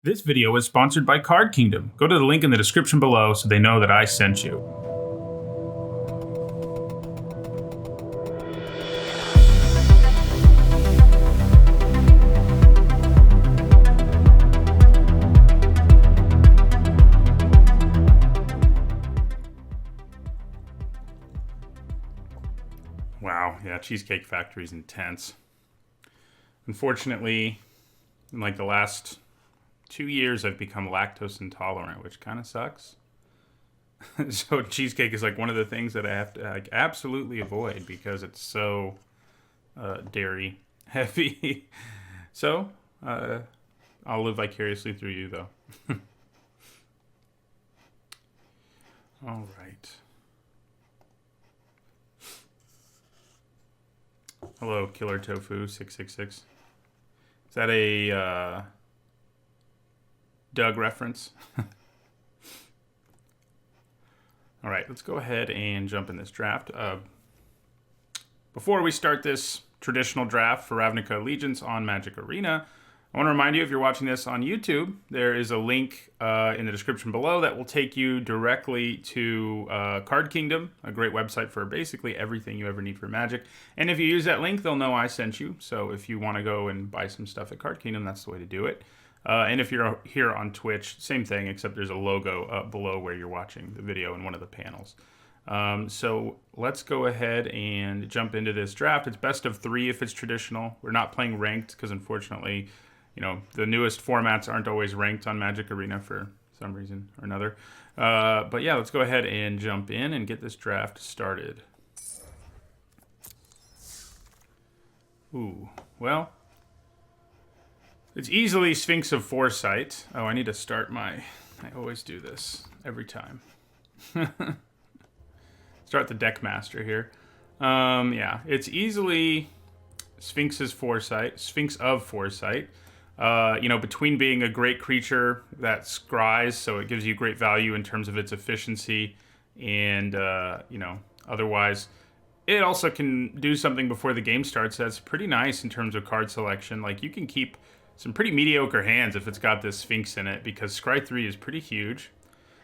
This video is sponsored by Card Kingdom. Go to the link in the description below so they know that I sent you. Wow, yeah, Cheesecake Factory's intense. Unfortunately, in like the last 2 years, I've become lactose intolerant, which kind of sucks. So cheesecake is like one of the things that I have to like absolutely avoid because it's so dairy heavy. So I'll live vicariously through you, though. All right. Hello, Killer Tofu 666. Is that a Doug reference? All right, let's go ahead and jump in this draft. Before we start this traditional draft for Ravnica Allegiance on Magic Arena, I want to remind you, if you're watching this on YouTube, there is a link in the description below that will take you directly to Card Kingdom, a great website for basically everything you ever need for Magic. And if you use that link, they'll know I sent you. So if you want to go and buy some stuff at Card Kingdom, that's the way to do it. And if you're here on Twitch, same thing, except there's a logo up below where you're watching the video in one of the panels. So let's go ahead and jump into this draft. It's best of 3 if it's traditional. We're not playing ranked because unfortunately, you know, the newest formats aren't always ranked on Magic Arena for some reason or another. But yeah, let's go ahead and jump in and get this draft started. Ooh, well, it's easily Sphinx of Foresight. Oh, I need to start my... I always do this every time. Start the deck master here. Yeah, it's easily Sphinx of Foresight. You know, between being a great creature that scries, so it gives you great value in terms of its efficiency, and, you know, otherwise, it also can do something before the game starts that's pretty nice in terms of card selection. Like, you can keep some pretty mediocre hands if it's got this Sphinx in it, because Scry 3 is pretty huge.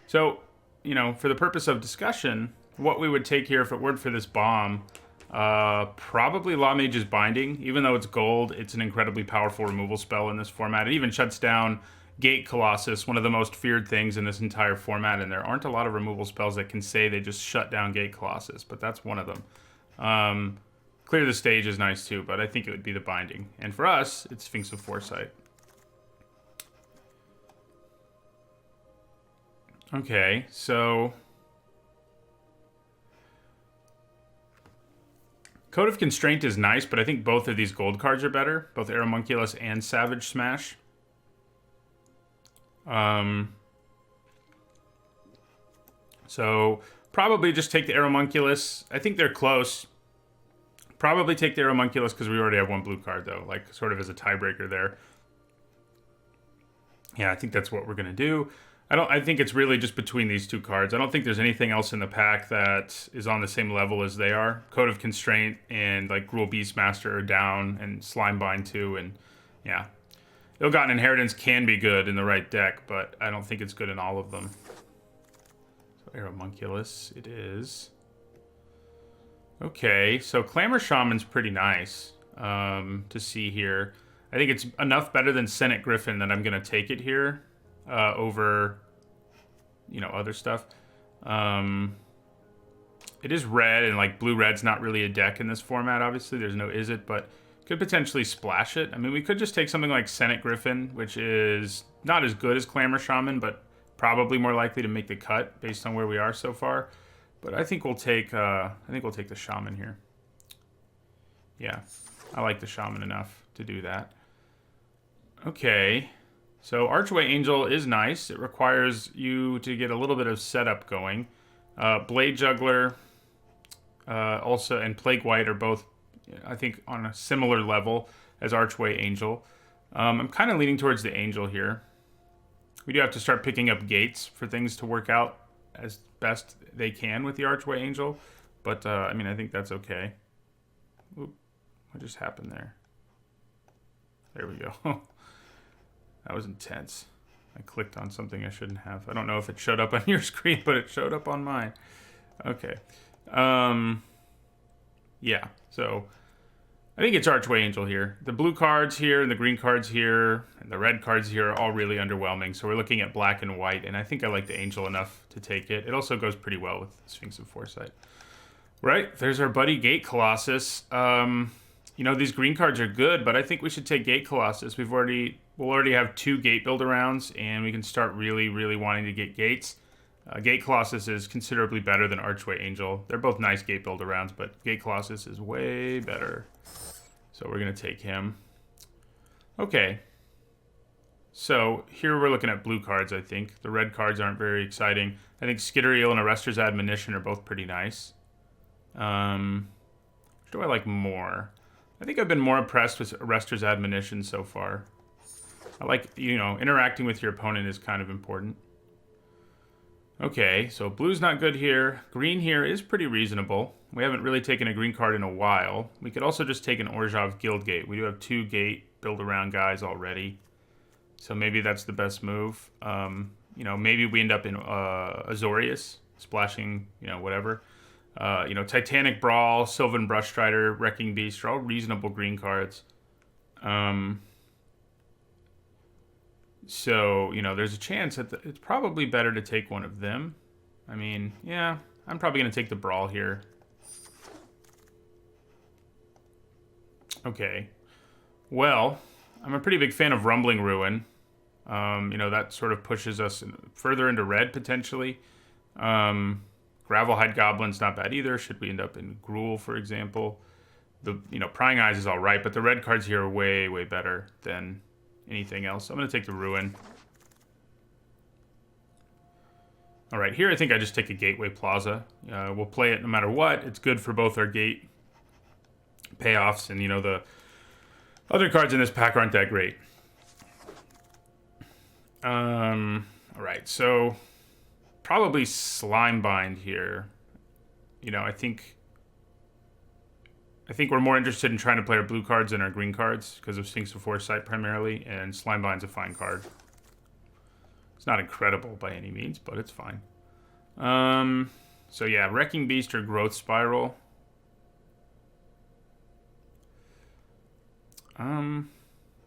So, you know, for the purpose of discussion, what we would take here if it weren't for this bomb, probably Law Mage's Binding. Even though it's gold, it's an incredibly powerful removal spell in this format. It even shuts down Gate Colossus, one of the most feared things in this entire format, and there aren't a lot of removal spells that can say they just shut down Gate Colossus, but that's one of them. Clear the Stage is nice too, but I think it would be the Binding. And for us, it's Sphinx of Foresight. Okay, so... Code of Constraint is nice, but I think both of these gold cards are better. Both Aeromunculus and Savage Smash. So, probably just take the Aeromunculus. I think they're close. Probably take the Aeromunculus because we already have one blue card, though. Like, sort of as a tiebreaker there. Yeah, I think that's what we're going to do. I think it's really just between these two cards. I don't think there's anything else in the pack that is on the same level as they are. Code of Constraint and like Gruul Beastmaster are down, and Slimebind too, and yeah. Ill-Gotten Inheritance can be good in the right deck, but I don't think it's good in all of them. So Aeromunculus it is. Okay, so Clamor Shaman's pretty nice to see here. I think it's enough better than Senate Griffin that I'm going to take it here. Over, you know, other stuff. It is red, and like blue-red's not really a deck in this format, obviously. There's no Is It, but could potentially splash it. I mean, we could just take something like Senate Griffin, which is not as good as Clamor Shaman, but probably more likely to make the cut based on where we are so far. But I think we'll take the Shaman here. Yeah, I like the Shaman enough to do that. Okay. So Archway Angel is nice. It requires you to get a little bit of setup going. Blade Juggler also and Plague White are both, I think, on a similar level as Archway Angel. I'm kind of leaning towards the Angel here. We do have to start picking up gates for things to work out as best they can with the Archway Angel. But, I mean, I think that's okay. Oop, what just happened there? There we go. That was intense. I clicked on something I shouldn't have. I don't know if it showed up on your screen, but it showed up on mine. Okay. Yeah, so I think it's Archway Angel here. The blue cards here and the green cards here and the red cards here are all really underwhelming. So we're looking at black and white, and I think I like the Angel enough to take it. It also goes pretty well with the Sphinx of Foresight. Right, there's our buddy Gate Colossus. You know, these green cards are good, but I think we should take Gate Colossus. We'll already have 2 Gate Builder rounds, and we can start really, really wanting to get Gates. Gate Colossus is considerably better than Archway Angel. They're both nice Gate Builder rounds, but Gate Colossus is way better. So we're going to take him. Okay. So here we're looking at blue cards, I think. The red cards aren't very exciting. I think Skitteriel and Arrester's Admonition are both pretty nice. Which do I like more? I think I've been more impressed with Arrester's Admonition so far. I like, you know, interacting with your opponent is kind of important. Okay, so blue's not good here. Green here is pretty reasonable. We haven't really taken a green card in a while. We could also just take an Orzhov Guildgate. We do have 2 gate build-around guys already. So maybe that's the best move. You know, maybe we end up in Azorius, splashing, you know, whatever. You know, Titanic Brawl, Sylvan Brushstrider, Wrecking Beast are all reasonable green cards. So, you know, there's a chance that it's probably better to take one of them. I mean, yeah, I'm probably going to take the Brawl here. Okay. Well, I'm a pretty big fan of Rumbling Ruin. You know, that sort of pushes us further into red, potentially. Gravelhide Goblin's not bad either. Should we end up in Gruul, for example? You know, Prying Eyes is all right, but the red cards here are way, way better than anything else. I'm going to take the Ruin. All right, here I think I just take a Gateway Plaza. We'll play it no matter what. It's good for both our gate payoffs, and, you know, the other cards in this pack aren't that great. All right, so probably Slimebind here. You know, I think we're more interested in trying to play our blue cards than our green cards because of Sphinx of Foresight primarily, and Slimebind's a fine card. It's not incredible by any means, but it's fine. So yeah, Wrecking Beast or Growth Spiral.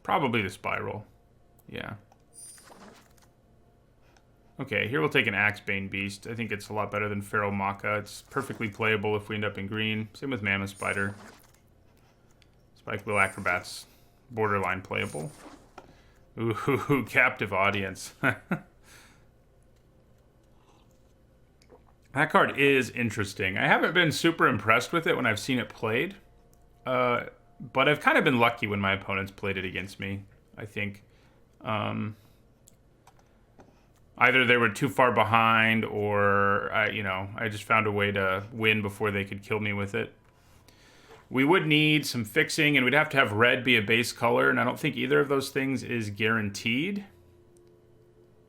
Probably the Spiral. Yeah. Okay, here we'll take an Axebane Beast. I think it's a lot better than Feral Maca. It's perfectly playable if we end up in green. Same with Mammoth Spider. Spike Wheel Acrobats, borderline playable. Ooh, Captive Audience. That card is interesting. I haven't been super impressed with it when I've seen it played. But I've kind of been lucky when my opponents played it against me, I think. Either they were too far behind or, I just found a way to win before they could kill me with it. We would need some fixing, and we'd have to have red be a base color, and I don't think either of those things is guaranteed.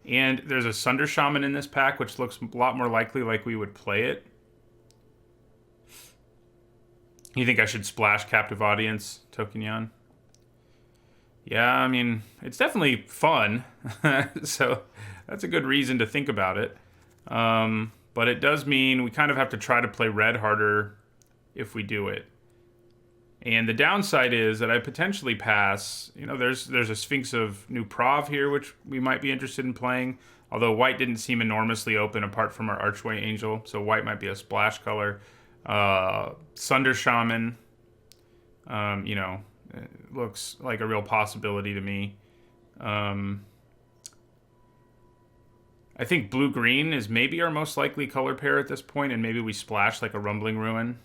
And there's a Sunder Shaman in this pack, which looks a lot more likely like we would play it. You think I should splash Captive Audience, Tokenyan? Yeah, I mean, it's definitely fun, so that's a good reason to think about it. But it does mean we kind of have to try to play red harder if we do it. And the downside is that I potentially pass. You know, there's a Sphinx of New Prov here, which we might be interested in playing. Although white didn't seem enormously open apart from our Archway Angel, so white might be a splash color. Sunder Shaman, it looks like a real possibility to me. I think blue-green is maybe our most likely color pair at this point, and maybe we splash like a Rumbling Ruin.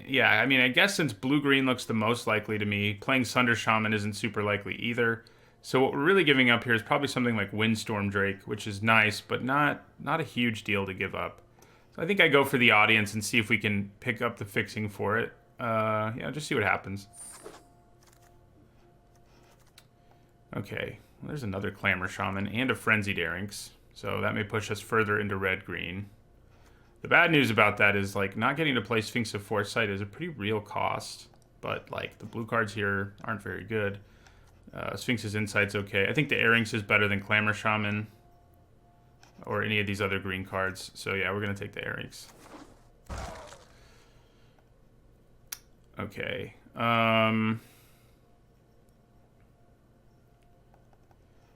Yeah, I mean, I guess since blue-green looks the most likely to me, playing Sunder Shaman isn't super likely either. So what we're really giving up here is probably something like Windstorm Drake, which is nice, but not a huge deal to give up. So I think I go for the Audience and see if we can pick up the fixing for it. Just see what happens. Okay, well, there's another Clamor Shaman and a Frenzied Arynx, so that may push us further into red-green. The bad news about that is, like, not getting to play Sphinx of Foresight is a pretty real cost, but, like, the blue cards here aren't very good. Sphinx's Insight's okay. I think the Airings is better than Clamor Shaman or any of these other green cards. So yeah, we're going to take the Airings. Okay.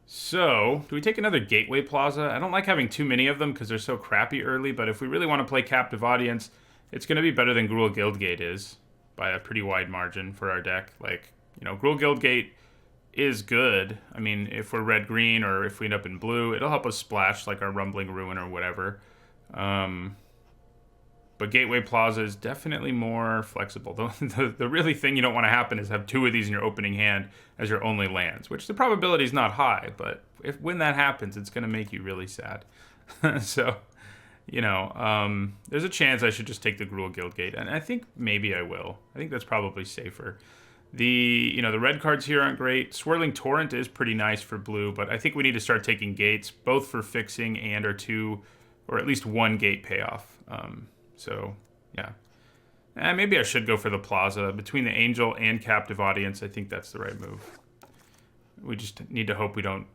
So, do we take another Gateway Plaza? I don't like having too many of them because they're so crappy early, but if we really want to play Captive Audience, it's going to be better than Gruul Guildgate is by a pretty wide margin for our deck. Like, you know, Gruul Guildgate is good. I mean, if we're red-green or if we end up in blue, it'll help us splash like our Rumbling Ruin or whatever. But Gateway Plaza is definitely more flexible. The really thing you don't want to happen is have two of these in your opening hand as your only lands, which the probability is not high, but when that happens, it's going to make you really sad. So, you know, there's a chance I should just take the Gruul Guildgate, and I think maybe I will. I think that's probably safer. The red cards here aren't great. Swirling Torrent is pretty nice for blue, but I think we need to start taking gates, both for fixing and or two, or at least one gate payoff. So, yeah. Maybe I should go for the Plaza. Between the Angel and Captive Audience, I think that's the right move. We just need to hope we don't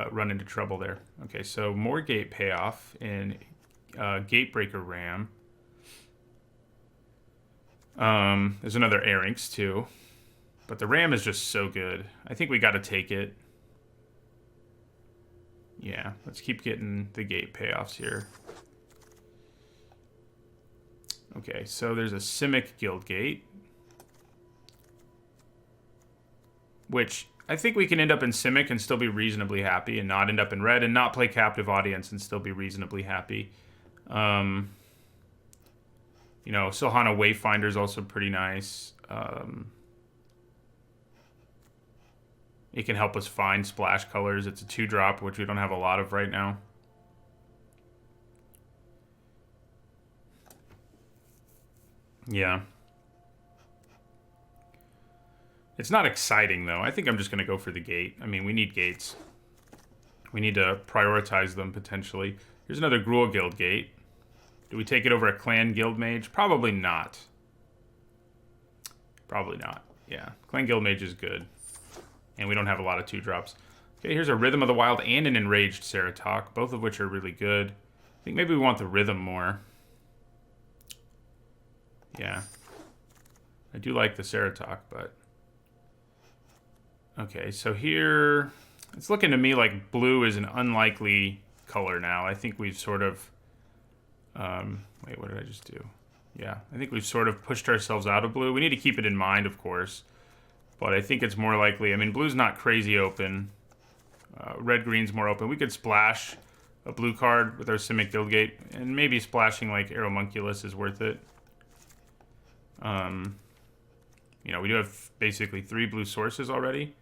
run into trouble there. Okay, so more gate payoff in Gatebreaker Ram. There's another Airings, too. But the Ram is just so good. I think we got to take it. Yeah, let's keep getting the gate payoffs here. Okay, so there's a Simic Guildgate, which I think we can end up in Simic and still be reasonably happy and not end up in red and not play Captive Audience and still be reasonably happy. You know, Silhana Wayfinder is also pretty nice. It can help us find splash colors. It's a 2-drop, which we don't have a lot of right now. Yeah. It's not exciting, though. I think I'm just going to go for the gate. I mean, we need gates. We need to prioritize them, potentially. Here's another Gruul Guildgate. Do we take it over a Clan Guildmage? Probably not. Probably not. Yeah. Clan Guildmage is good. And we don't have a lot of 2-drops. Okay, here's a Rhythm of the Wild and an Enraged Ceratok, both of which are really good. I think maybe we want the Rhythm more. Yeah. I do like the Ceratok, but... Okay, so here... It's looking to me like blue is an unlikely color now. I think we've sort of... wait, what did I just do? Yeah, I think we've sort of pushed ourselves out of blue. We need to keep it in mind, of course. But I think it's more likely... I mean, blue's not crazy open. Red-green's more open. We could splash a blue card with our Simic Guildgate, and maybe splashing like Aeromunculus is worth it. You know, we do have basically 3 blue sources already.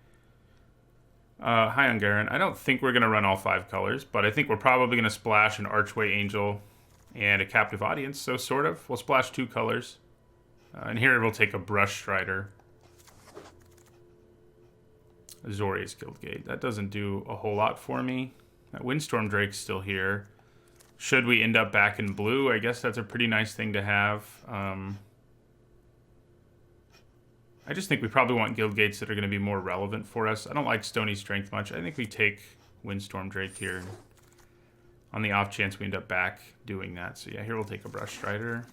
Hi, Ungaren. I don't think we're going to run all 5 colors, but I think we're probably going to splash an Archway Angel and a Captive Audience, so sort of. We'll splash 2 colors. And here we'll take a Brush Strider. Azorius Guildgate. That doesn't do a whole lot for me. That Windstorm Drake's still here. Should we end up back in blue, I guess that's a pretty nice thing to have. I just think we probably want Guildgates that are going to be more relevant for us. I don't like Stony Strength much. I think we take Windstorm Drake here on the off chance we end up back doing that. So yeah, here we'll take a Brush Strider.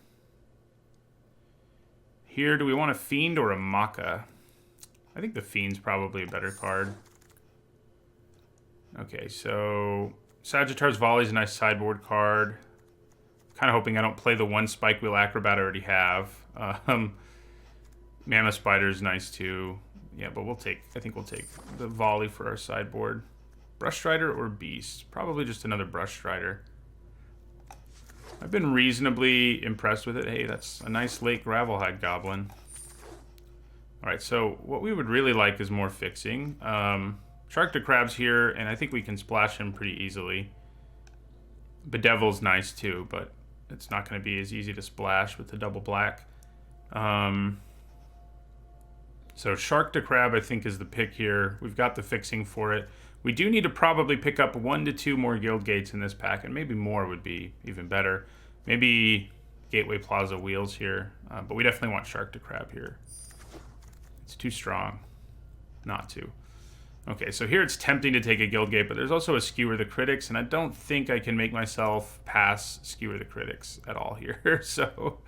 Here, do we want a Fiend or a Maka? I think the Fiend's probably a better card. Okay, so Sagittar's Volley is a nice sideboard card. Kind of hoping I don't play the one Spike Wheel Acrobat I already have. Mammoth Spider's nice too. Yeah, but I think we'll take the Volley for our sideboard. Brush Strider or Beast? Probably just another Brush Strider. I've been reasonably impressed with it. Hey, that's a nice Lake Gravelhide Goblin. Alright, so what we would really like is more fixing. Shark to Crab's here, and I think we can splash him pretty easily. Bedevil's nice too, but it's not going to be as easy to splash with the double black. So Shark to Crab, I think, is the pick here. We've got the fixing for it. We do need to probably pick up 1 to 2 more Guild Gates in this pack, and maybe more would be even better. Maybe Gateway Plaza Wheels here, but we definitely want Shark to Crab here. It's too strong not to. Okay, so here it's tempting to take a Guildgate, but there's also a Skewer the Critics, and I don't think I can make myself pass Skewer the Critics at all here. So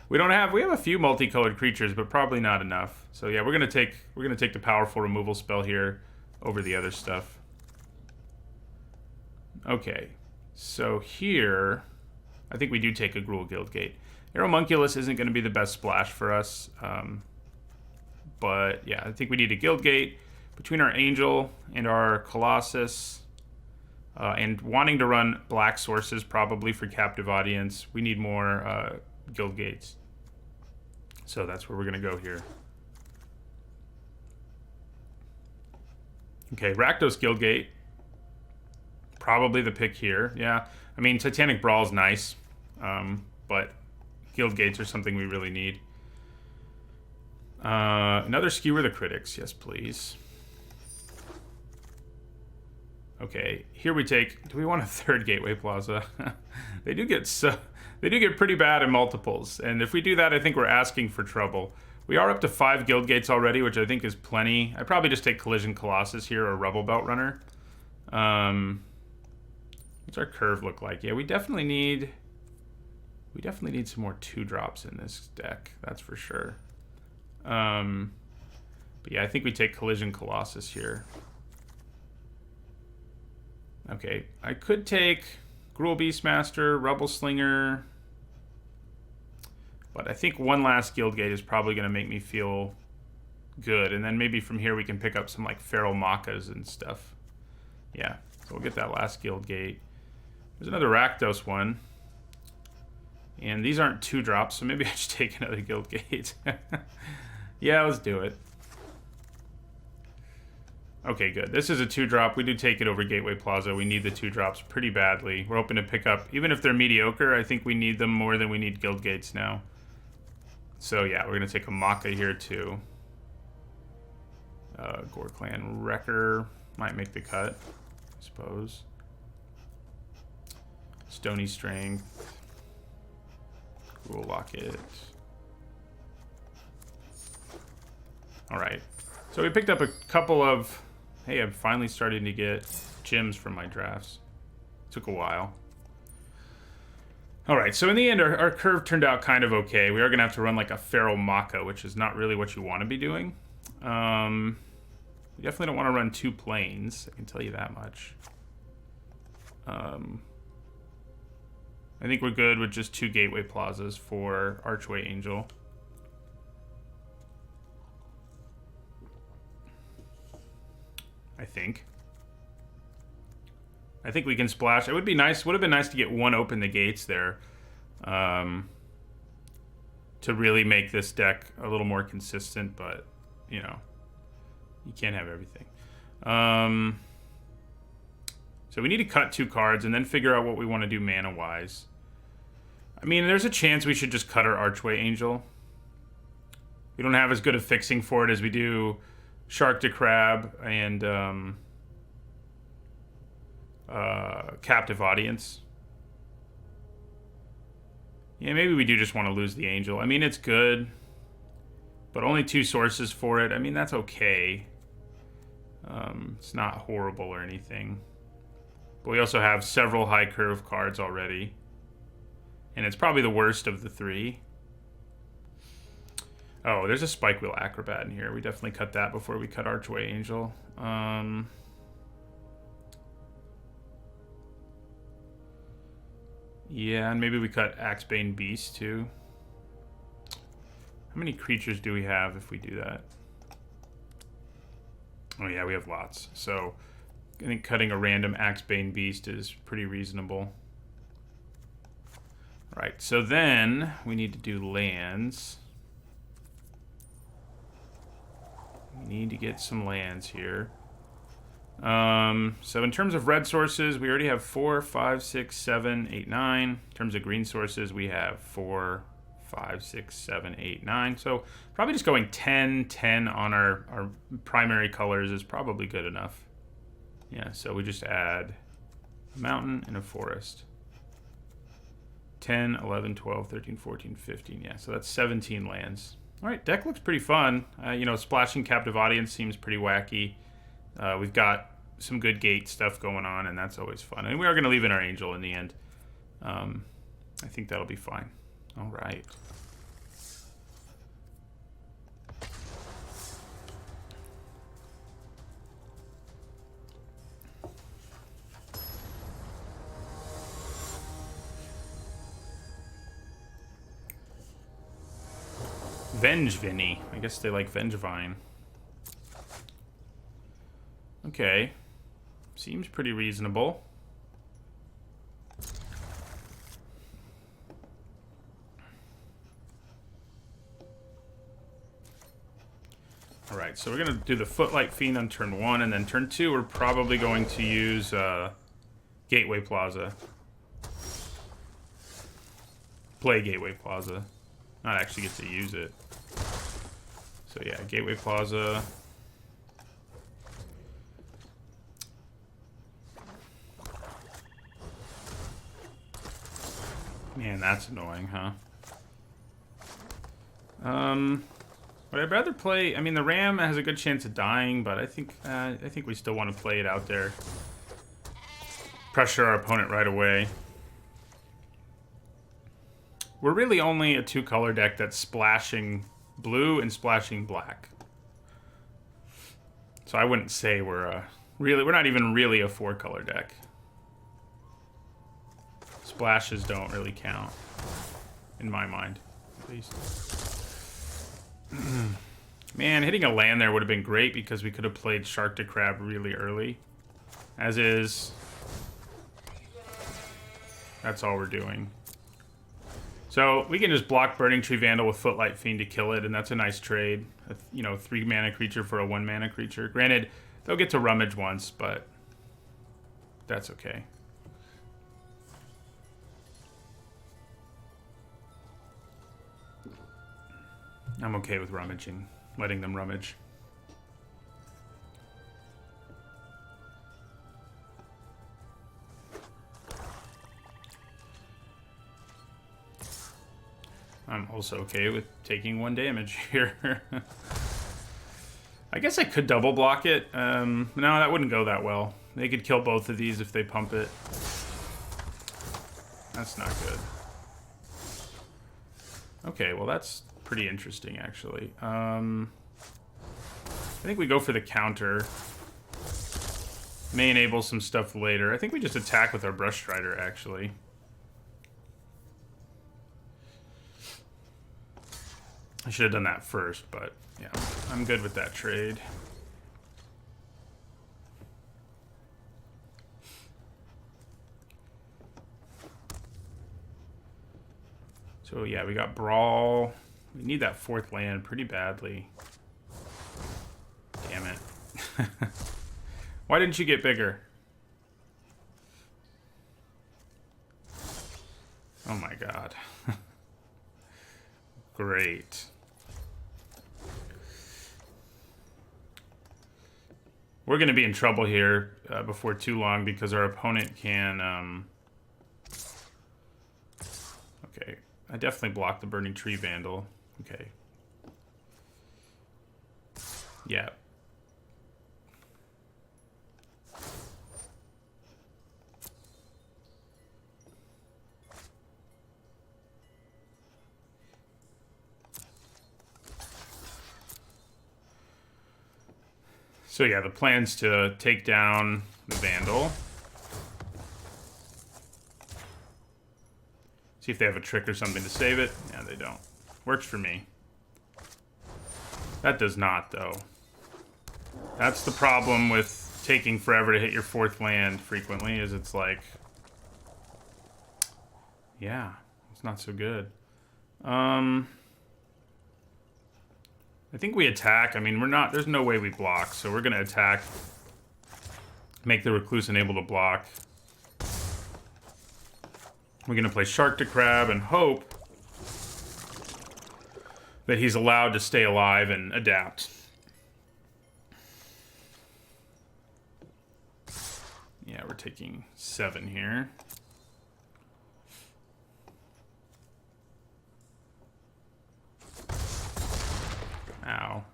we have a few multicolored creatures, but probably not enough. So yeah, we're gonna take the powerful removal spell here over the other stuff. Okay, so here I think we do take a Gruul Guildgate. Aeromunculus isn't going to be the best splash for us, but yeah, I think we need a Guildgate. Between our Angel and our Colossus, and wanting to run black sources probably for Captive Audience, we need more Guildgates. So that's where we're going to go here. Okay, Rakdos Guildgate. Probably the pick here. Yeah, I mean, Titanic Brawl is nice, but Guildgates are something we really need. Another Skewer the Critics. Yes, please. Okay, here we take... Do we want a third Gateway Plaza? They do get pretty bad in multiples, and if we do that, I think we're asking for trouble. We are up to 5 Guildgates already, which I think is plenty. I'd probably just take Collision Colossus here or Rubble Belt Runner. What's our curve look like? Yeah, we definitely need some more 2-drops in this deck. That's for sure. But yeah, I think we take Collision Colossus here. Okay, I could take Gruul Beastmaster, Rubble Slinger, but I think one last Guildgate is probably going to make me feel good, and then maybe from here we can pick up some like Feral Makas and stuff. Yeah, so we'll get that last Guildgate. There's another Rakdos one, and these aren't 2-drops, so maybe I should take another Guildgate. Yeah, let's do it. Okay, good. This is a 2-drop. We do take it over Gateway Plaza. We need the 2-drops pretty badly. We're hoping to pick up, even if they're mediocre, I think we need them more than we need Guildgates now. So yeah, we're going to take a Maka here too. Gore Clan Wrecker might make the cut, I suppose. Stony Strength. Gruul Locket. Alright. So we picked up a couple of... Hey, I'm finally starting to get gems from my drafts. Took a while. Alright, so in the end, our curve turned out kind of okay. We are going to have to run like a Feral Maka, which is not really what you want to be doing. We definitely don't want to run 2 planes, I can tell you that much. I think we're good with just 2 Gateway Plazas for Archway Angel. I think we can splash. It would be nice. Would have been nice to get one Open the Gates there, to really make this deck a little more consistent. But you know, you can't have everything. So we need to cut 2 cards and then figure out what we want to do mana wise. I mean, there's a chance we should just cut our Archway Angel. We don't have as good a fixing for it as we do Shark to Crab and Captive Audience. Yeah, maybe we do just want to lose the Angel. I mean, it's good, but only 2 sources for it. I mean, that's okay. It's not horrible or anything. But we also have several high curve cards already. And it's probably the worst of the 3. Oh, there's a Spike Wheel Acrobat in here. We definitely cut that before we cut Archway Angel. Yeah, and maybe we cut Axebane Beast too. How many creatures do we have if we do that? Oh yeah, we have lots. So I think cutting a random Axebane Beast is pretty reasonable. Right, so then we need to do lands. We need to get some lands here. So in terms of red sources, we already have 4, 5, 6, 7, 8, 9. In terms of green sources, we have 4, 5, 6, 7, 8, 9. So probably just going 10, 10 on our primary colors is probably good enough. Yeah, so we just add a mountain and a forest. 10, 11, 12, 13, 14, 15. Yeah, so that's 17 lands. All right, deck looks pretty fun. You know, splashing Captive Audience seems pretty wacky. We've got some good gate stuff going on, and that's always fun. And we are going to leave in our Angel in the end. I think that'll be fine. All right. Vengevini. I guess they like Vengevine. Okay. Seems pretty reasonable. Alright, so we're going to do the Footlight Fiend on turn 1, and then turn 2 we're probably going to use Gateway Plaza. Play Gateway Plaza. Not actually get to use it. So yeah, Gateway Plaza. Man, that's annoying, huh? But I'd rather play. I mean, the Ram has a good chance of dying, but I think we still want to play it out there. Pressure our opponent right away. We're really only a 2-color deck that's splashing blue and splashing black. So I wouldn't say we're not even really a 4-color deck. Splashes don't really count, in my mind, at least. Man, hitting a land there would have been great because we could have played Shark to Crab really early. As is, that's all we're doing. So we can just block Burning Tree Vandal with Footlight Fiend to kill it, and that's a nice trade. You know, 3-mana creature for a 1-mana creature. Granted, they'll get to Rummage once, but that's okay. I'm okay with rummaging, letting them rummage. I'm also okay with taking 1 damage here. I guess I could double block it. No, that wouldn't go that well. They could kill both of these if they pump it. That's not good. Okay, well that's pretty interesting, actually. I think we go for the counter. May enable some stuff later. I think we just attack with our Brush Strider, actually. I should have done that first, but yeah, I'm good with that trade. So yeah, we got Brawl. We need that 4th land pretty badly. Damn it. Why didn't you get bigger? Oh my god. Great. We're going to be in trouble here before too long because our opponent can... Okay. I definitely blocked the Burning Tree Vandal. Okay. Yeah. So yeah, the plan's to take down the Vandal. See if they have a trick or something to save it. Yeah, they don't. Works for me. That does not, though. That's the problem with taking forever to hit your 4th land frequently, is it's like... Yeah, it's not so good. I think we attack. I mean, we're not... There's no way we block, so we're going to attack. Make the Recluse unable to block. We're going to play Shark to Crab and hope that he's allowed to stay alive and adapt. Yeah, we're taking 7 here. Ow.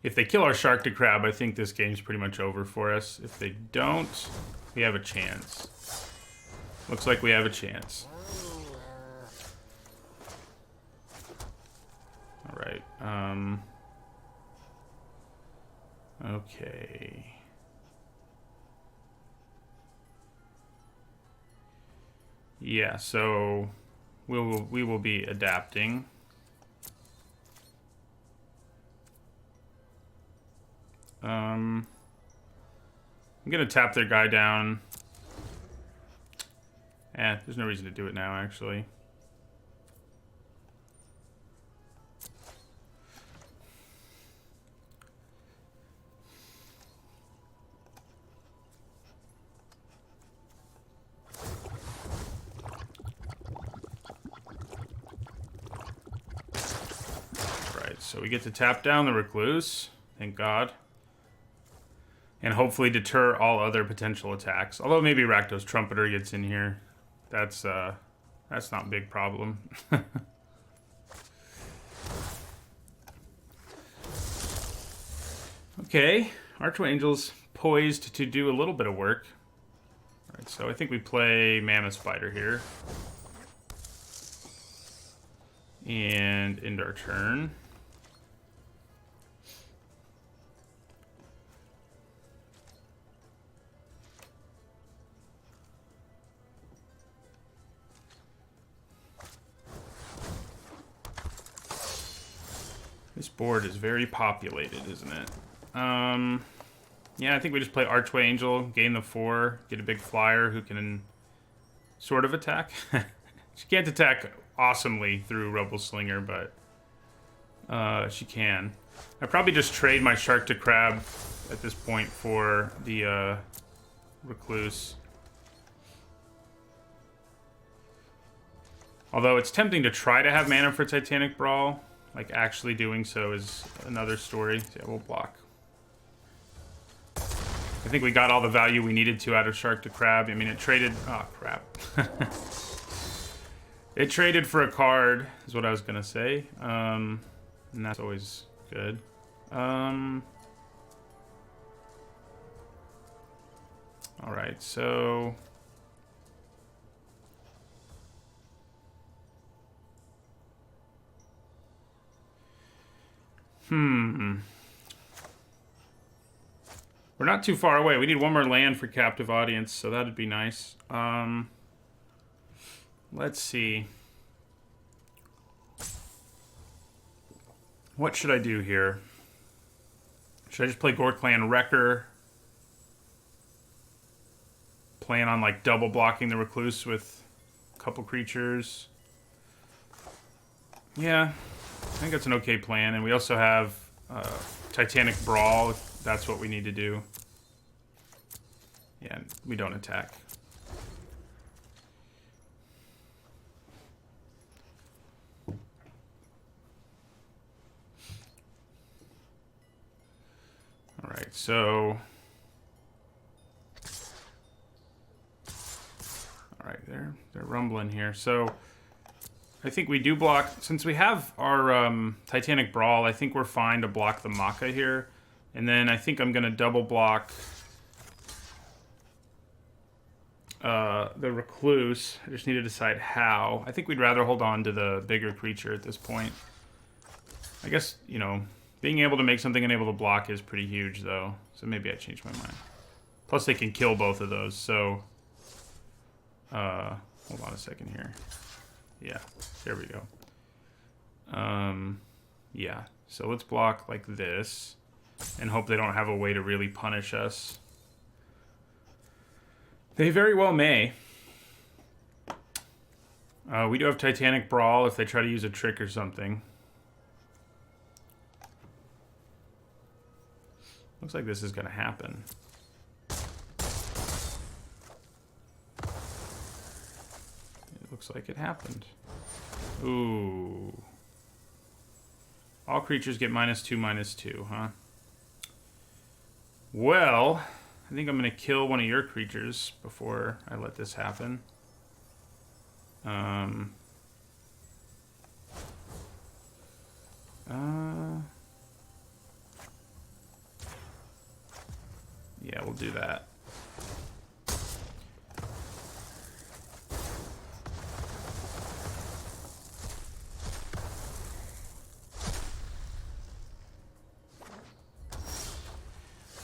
If they kill our Shark to Crab, I think this game's pretty much over for us. If they don't, we have a chance. Looks like we have a chance. All right. Okay. Yeah, so we will be adapting. I'm gonna tap their guy down. There's no reason to do it now, actually. Right, so we get to tap down the Recluse. Thank God. And hopefully deter all other potential attacks. Although maybe Rakdos Trumpeter gets in here. That's not a big problem. Okay, Archangels poised to do a little bit of work. All right, so I think we play Mammoth Spider here. And end our turn. This board is very populated, isn't it? Yeah, I think we just play Archway Angel, gain the 4, get a big flyer who can sort of attack. She can't attack awesomely through Rebel Slinger, but she can. I probably just trade my Shark to Crab at this point for the Recluse. Although it's tempting to try to have mana for Titanic Brawl. Like, actually doing so is another story. So yeah, we'll block. I think we got all the value we needed to out of Shark to Crab. I mean, it traded... Oh, crap. It traded for a card, is what I was going to say. And that's always good. Alright, so... We're not too far away. We need one more land for Captive Audience, so that'd be nice. Let's see. What should I do here? Should I just play Gorklan Wrecker? Plan on, like, double blocking the Recluse with a couple creatures? Yeah. I think that's an okay plan, and we also have Titanic Brawl, if that's what we need to do. Yeah, we don't attack. Alright, so... Alright, they're rumbling here. So... I think we do block, since we have our Titanic Brawl, I think we're fine to block the Maka here. And then I think I'm going to double block the Recluse. I just need to decide how. I think we'd rather hold on to the bigger creature at this point. I guess, you know, being able to make something and able to block is pretty huge, though. So maybe I changed my mind. Plus they can kill both of those, so... hold on a second here. Yeah, there we go. Yeah, so let's block like this and hope they don't have a way to really punish us. They very well may. We do have Titanic Brawl if they try to use a trick or something. Looks like this is going to happen. Looks like it happened. Ooh. All creatures get -2/-2, huh? Well, I think I'm going to kill one of your creatures before I let this happen. we'll do that.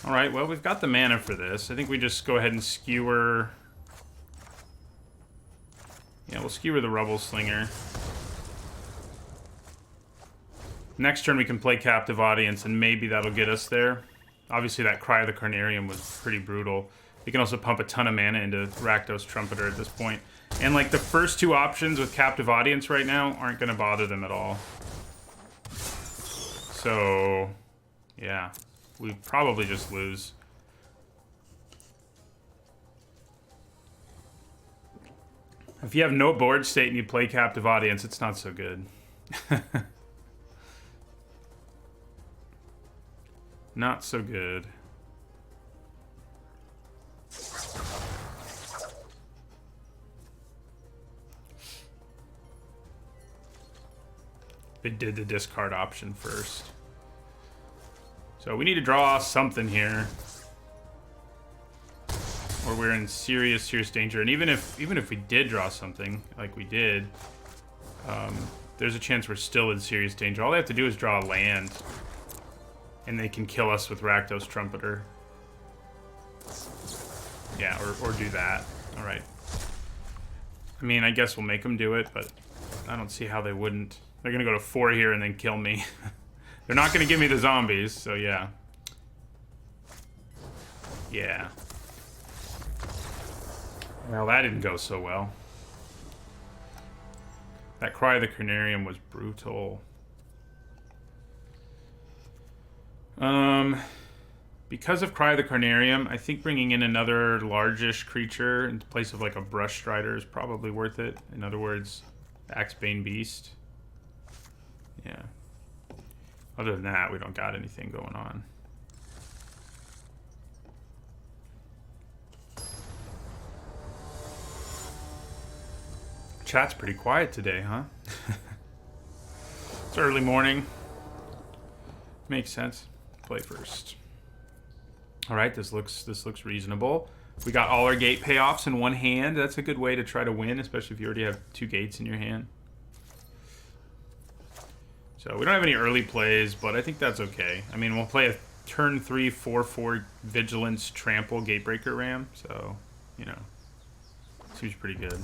Alright, well, we've got the mana for this. I think we just go ahead and skewer... Yeah, we'll skewer the Rubble Slinger. Next turn we can play Captive Audience, and maybe that'll get us there. Obviously that Cry of the Carnarium was pretty brutal. We can also pump a ton of mana into Rakdos Trumpeter at this point. And like the first two options with Captive Audience right now aren't going to bother them at all. So, yeah. We probably just lose. If you have no board state and you play Captive Audience, it's not so good. Not so good. They did the discard option first. So we need to draw something here, or we're in serious, serious danger. And even if we did draw something like we did, there's a chance we're still in serious danger. All they have to do is draw a land, and they can kill us with Rakdos Trumpeter. Yeah, or do that. All right. I mean, I guess we'll make them do it, but I don't see how they wouldn't. They're gonna go to 4 here and then kill me. They're not going to give me the zombies, so yeah. Yeah. Well, that didn't go so well. That Cry of the Carnarium was brutal. Because of Cry of the Carnarium, I think bringing in another largish creature in place of like a Brush Strider is probably worth it. In other words, Axebane Beast. Yeah. Other than that, we don't got anything going on. Chat's pretty quiet today, huh? It's early morning. Makes sense. Play first. All right, this looks reasonable. We got all our gate payoffs in one hand. That's a good way to try to win, especially if you already have 2 gates in your hand. So we don't have any early plays, but I think that's okay. I mean, we'll play a turn 3, 4/4 Vigilance Trample Gatebreaker Ram, so, you know, seems pretty good.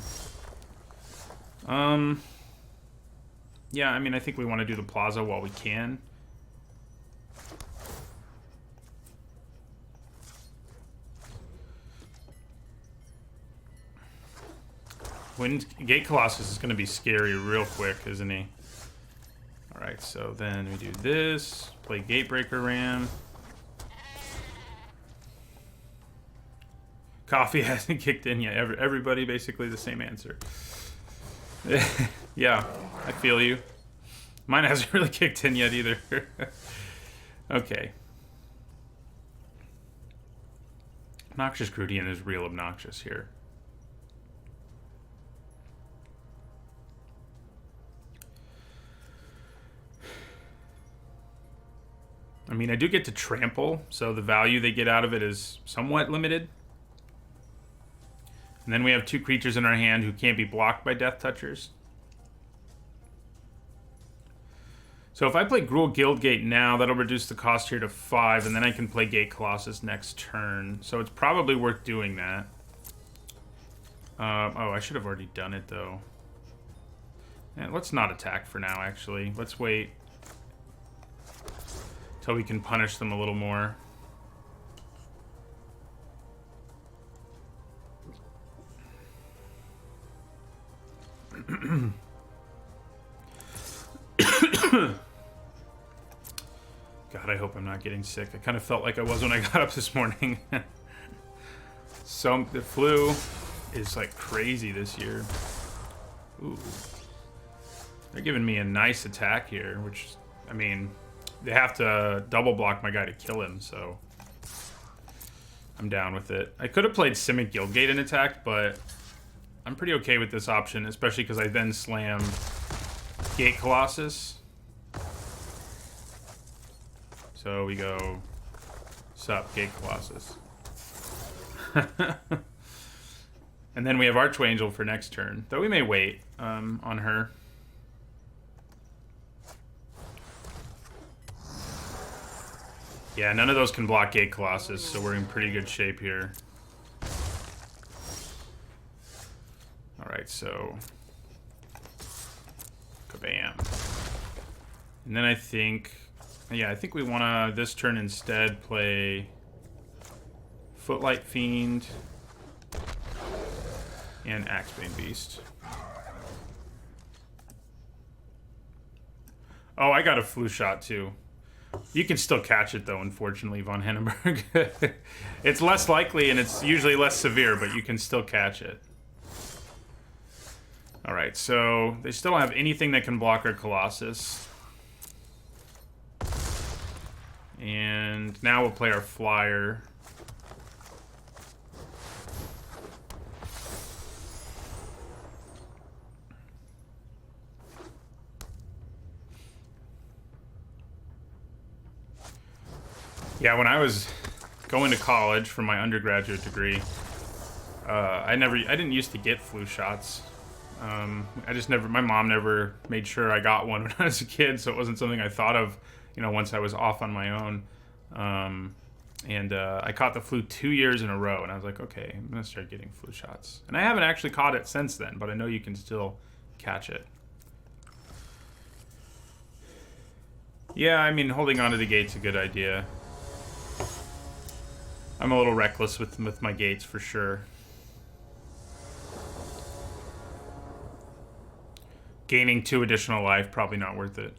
Yeah, I mean, I think we want to do the Plaza while we can. Gate Colossus is going to be scary real quick, isn't he? Alright, so then we do this, play Gatebreaker Ram. Coffee hasn't kicked in yet. Everybody basically the same answer. Yeah, I feel you. Mine hasn't really kicked in yet either. Okay. Obnoxious Grudian is real obnoxious here. I mean, I do get to trample, so the value they get out of it is somewhat limited. And then we have 2 creatures in our hand who can't be blocked by Death Touchers. So if I play Gruul Guildgate now, that'll reduce the cost here to 5, and then I can play Gate Colossus next turn. So it's probably worth doing that. Oh, I should have already done it, though. Yeah, let's not attack for now, actually. Let's wait till we can punish them a little more. God, I hope I'm not getting sick. I kind of felt like I was when I got up this morning. So the flu is like crazy this year. Ooh. They're giving me a nice attack here, which, I mean, they have to double block my guy to kill him, so I'm down with it. I could have played Simic Guildgate and attacked, but I'm pretty okay with this option, especially because I then slam Gate Colossus. So we go, sup, Gate Colossus. And then we have Archway Angel for next turn. Though we may wait on her. Yeah, none of those can block Gate Colossus, so we're in pretty good shape here. Alright, so... Kabam. And then I think... Yeah, I think we want to, this turn instead, play... Footlight Fiend... and Axebane Beast. Oh, I got a flu shot too. You can still catch it though, unfortunately, Von Henneberg. It's less likely and it's usually less severe, but you can still catch it. Alright, so they still don't have anything that can block our Colossus. And now we'll play our Flyer. Yeah, when I was going to college for my undergraduate degree, I didn't used to get flu shots. My mom never made sure I got one when I was a kid, so it wasn't something I thought of, once I was off on my own. I caught the flu 2 years in a row, and I was like, okay, I'm gonna start getting flu shots. And I haven't actually caught it since then, but I know you can still catch it. Yeah, I mean, holding onto the gate's a good idea. I'm a little reckless with my gates for sure. Gaining 2 additional life, probably not worth it.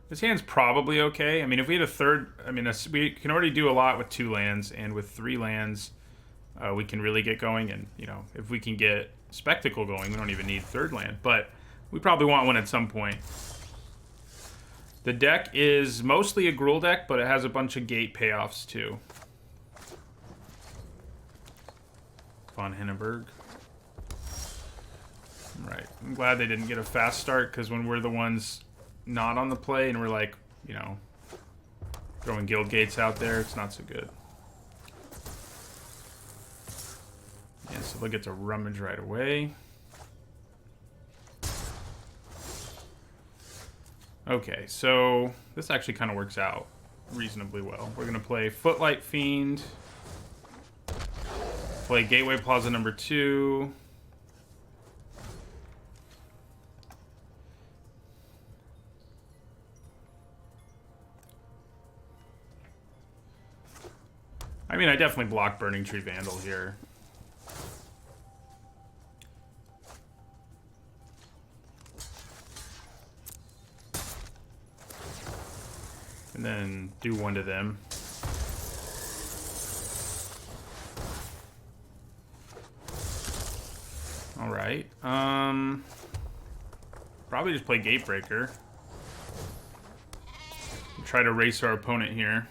This hand's probably okay. I mean, if we had a third... I mean, we can already do a lot with 2 lands, and with 3 lands, we can really get going. And, if we can get Spectacle going, we don't even need 3rd land. But we probably want one at some point. The deck is mostly a Gruul deck, but it has a bunch of gate payoffs, too. Von Henneberg. Right. I'm glad they didn't get a fast start, because when we're the ones not on the play and we're like, throwing guild gates out there, it's not so good. Yeah, so they'll get to rummage right away. Okay, so this actually kind of works out reasonably well. We're going to play Footlight Fiend, play Gateway Plaza number 2, I mean, I definitely block Burning Tree Vandal here. And then do 1 to them. Alright. Probably just play Gatebreaker. Try to race our opponent here.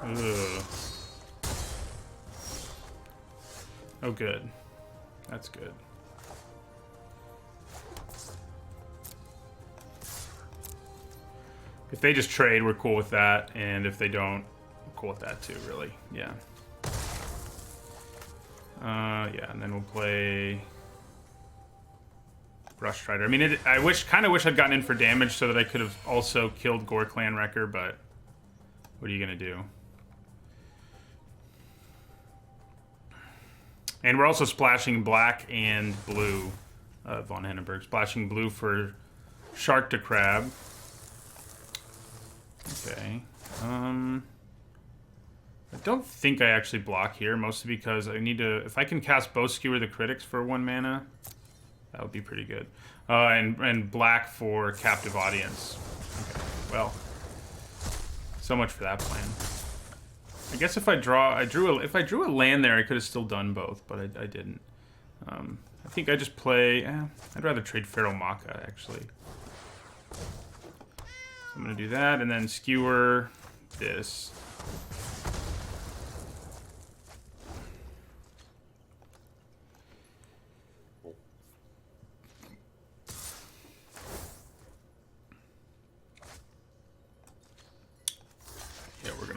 Ugh. Oh, good. That's good. If they just trade, we're cool with that. And if they don't, we're cool with that too, really. Yeah. Yeah, and then we'll play Brush Strider. I mean, I kind of wish I'd gotten in for damage so that I could have also killed Gore Clan Wrecker, but what are you going to do? And we're also splashing black and blue, Von Henneberg. Splashing blue for Shark to Crab. Okay. I don't think I actually block here, mostly because I need to... If I can cast Bow Skewer the Critics for 1 mana, that would be pretty good. And black for Captive Audience. Okay, well... So much for that plan. I guess if I drew a land there, I could have still done both, but I didn't. I think I just play... I'd rather trade Feral Maka, actually. So I'm going to do that, and then skewer this.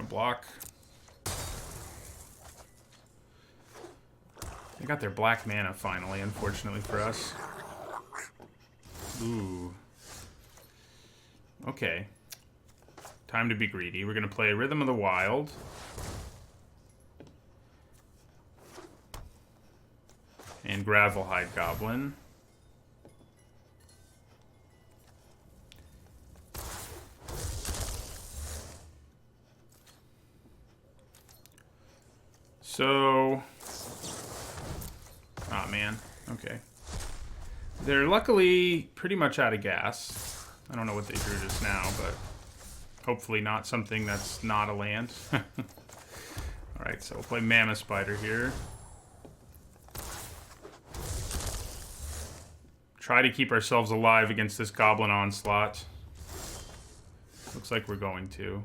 block. They got their black mana finally, unfortunately for us. Ooh. Okay. Time to be greedy. We're going to play Rhythm of the Wild. And Gravelhide Goblin. So... Aw, man. Okay. They're luckily pretty much out of gas. I don't know what they drew just now, but hopefully not something that's not a land. Alright, so we'll play Mammoth Spider here. Try to keep ourselves alive against this Goblin Onslaught. Looks like we're going to.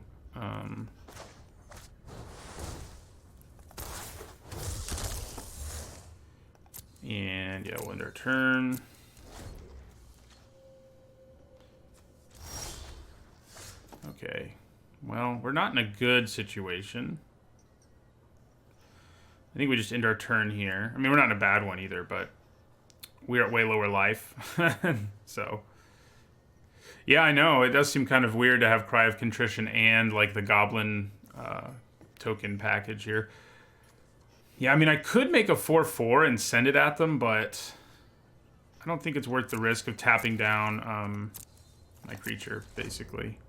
And yeah, we'll end our turn. Okay. Well, we're not in a good situation. I think we just end our turn here. I mean, we're not in a bad one either, but we're at way lower life. So. Yeah, I know. It does seem kind of weird to have Cry of Contrition and, like, the Goblin token package here. Yeah, I mean, I could make a 4/4 and send it at them, but I don't think it's worth the risk of tapping down my creature, basically.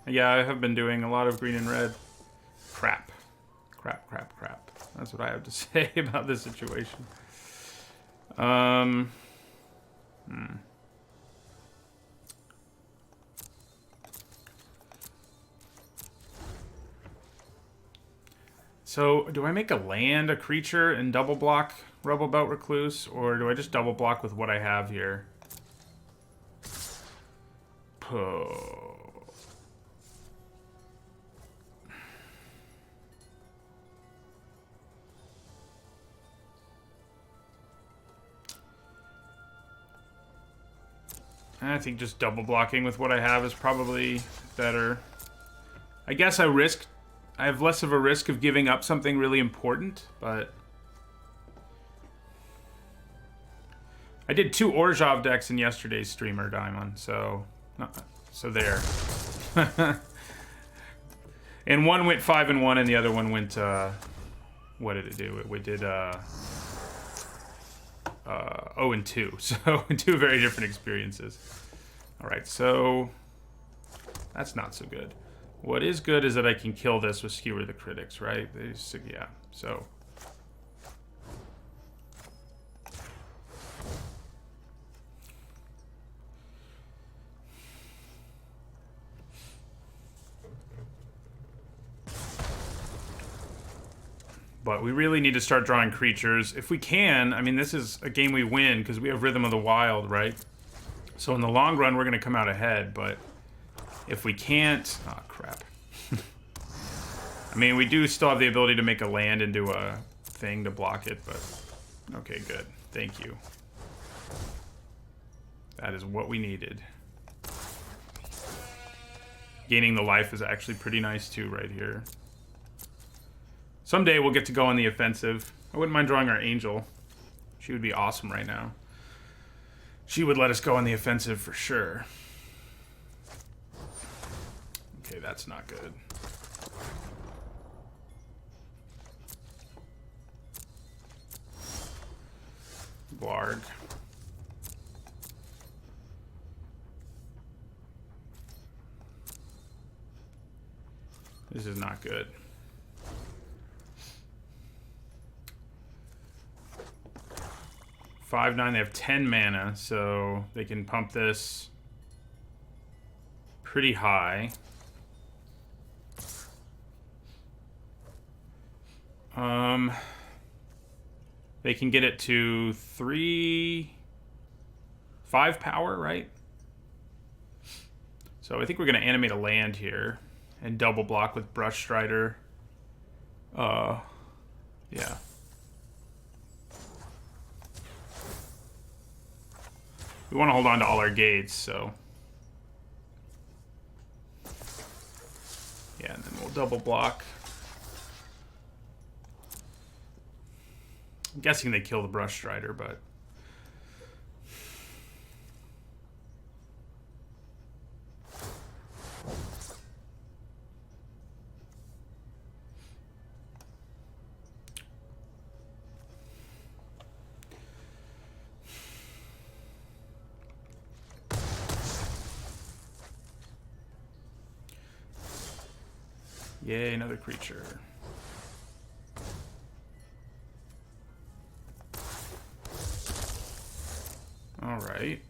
Yeah, I have been doing a lot of green and red. Crap. Crap. That's what I have to say about this situation. So, do I make a land, a creature, and double block Rebelbout Recluse? Or do I just double block with what I have here? I think just double blocking with what I have is probably better. I guess I have less of a risk of giving up something really important, but I did 2 Orzhov decks in yesterday's streamer, Diamond, so there. And one went 5-1 and the other one went what did it do? It did 0-2. So 2 very different experiences. All right, so that's not so good. What is good is that I can kill this with Skewer the Critics, right? Yeah, so. But we really need to start drawing creatures. If we can, I mean, this is a game we win because we have Rhythm of the Wild, right? So in the long run, we're going to come out ahead, but if we can't... Oh, crap. I mean, we do still have the ability to make a land into a thing to block it, but... Okay, good. Thank you. That is what we needed. Gaining the life is actually pretty nice, too, right here. Someday we'll get to go on the offensive. I wouldn't mind drawing our Angel. She would be awesome right now. She would let us go on the offensive for sure. Okay, that's not good. Blarg. This is not good. 5/9, they have 10 mana, so they can pump this pretty high. They can get it to 5 power, right? So I think we're going to animate a land here. and double block with Brush Strider. Yeah. We want to hold on to all our gates, so... Yeah, and then we'll double block. I'm guessing they kill the Brush Strider, but... Yay, another creature. Alright.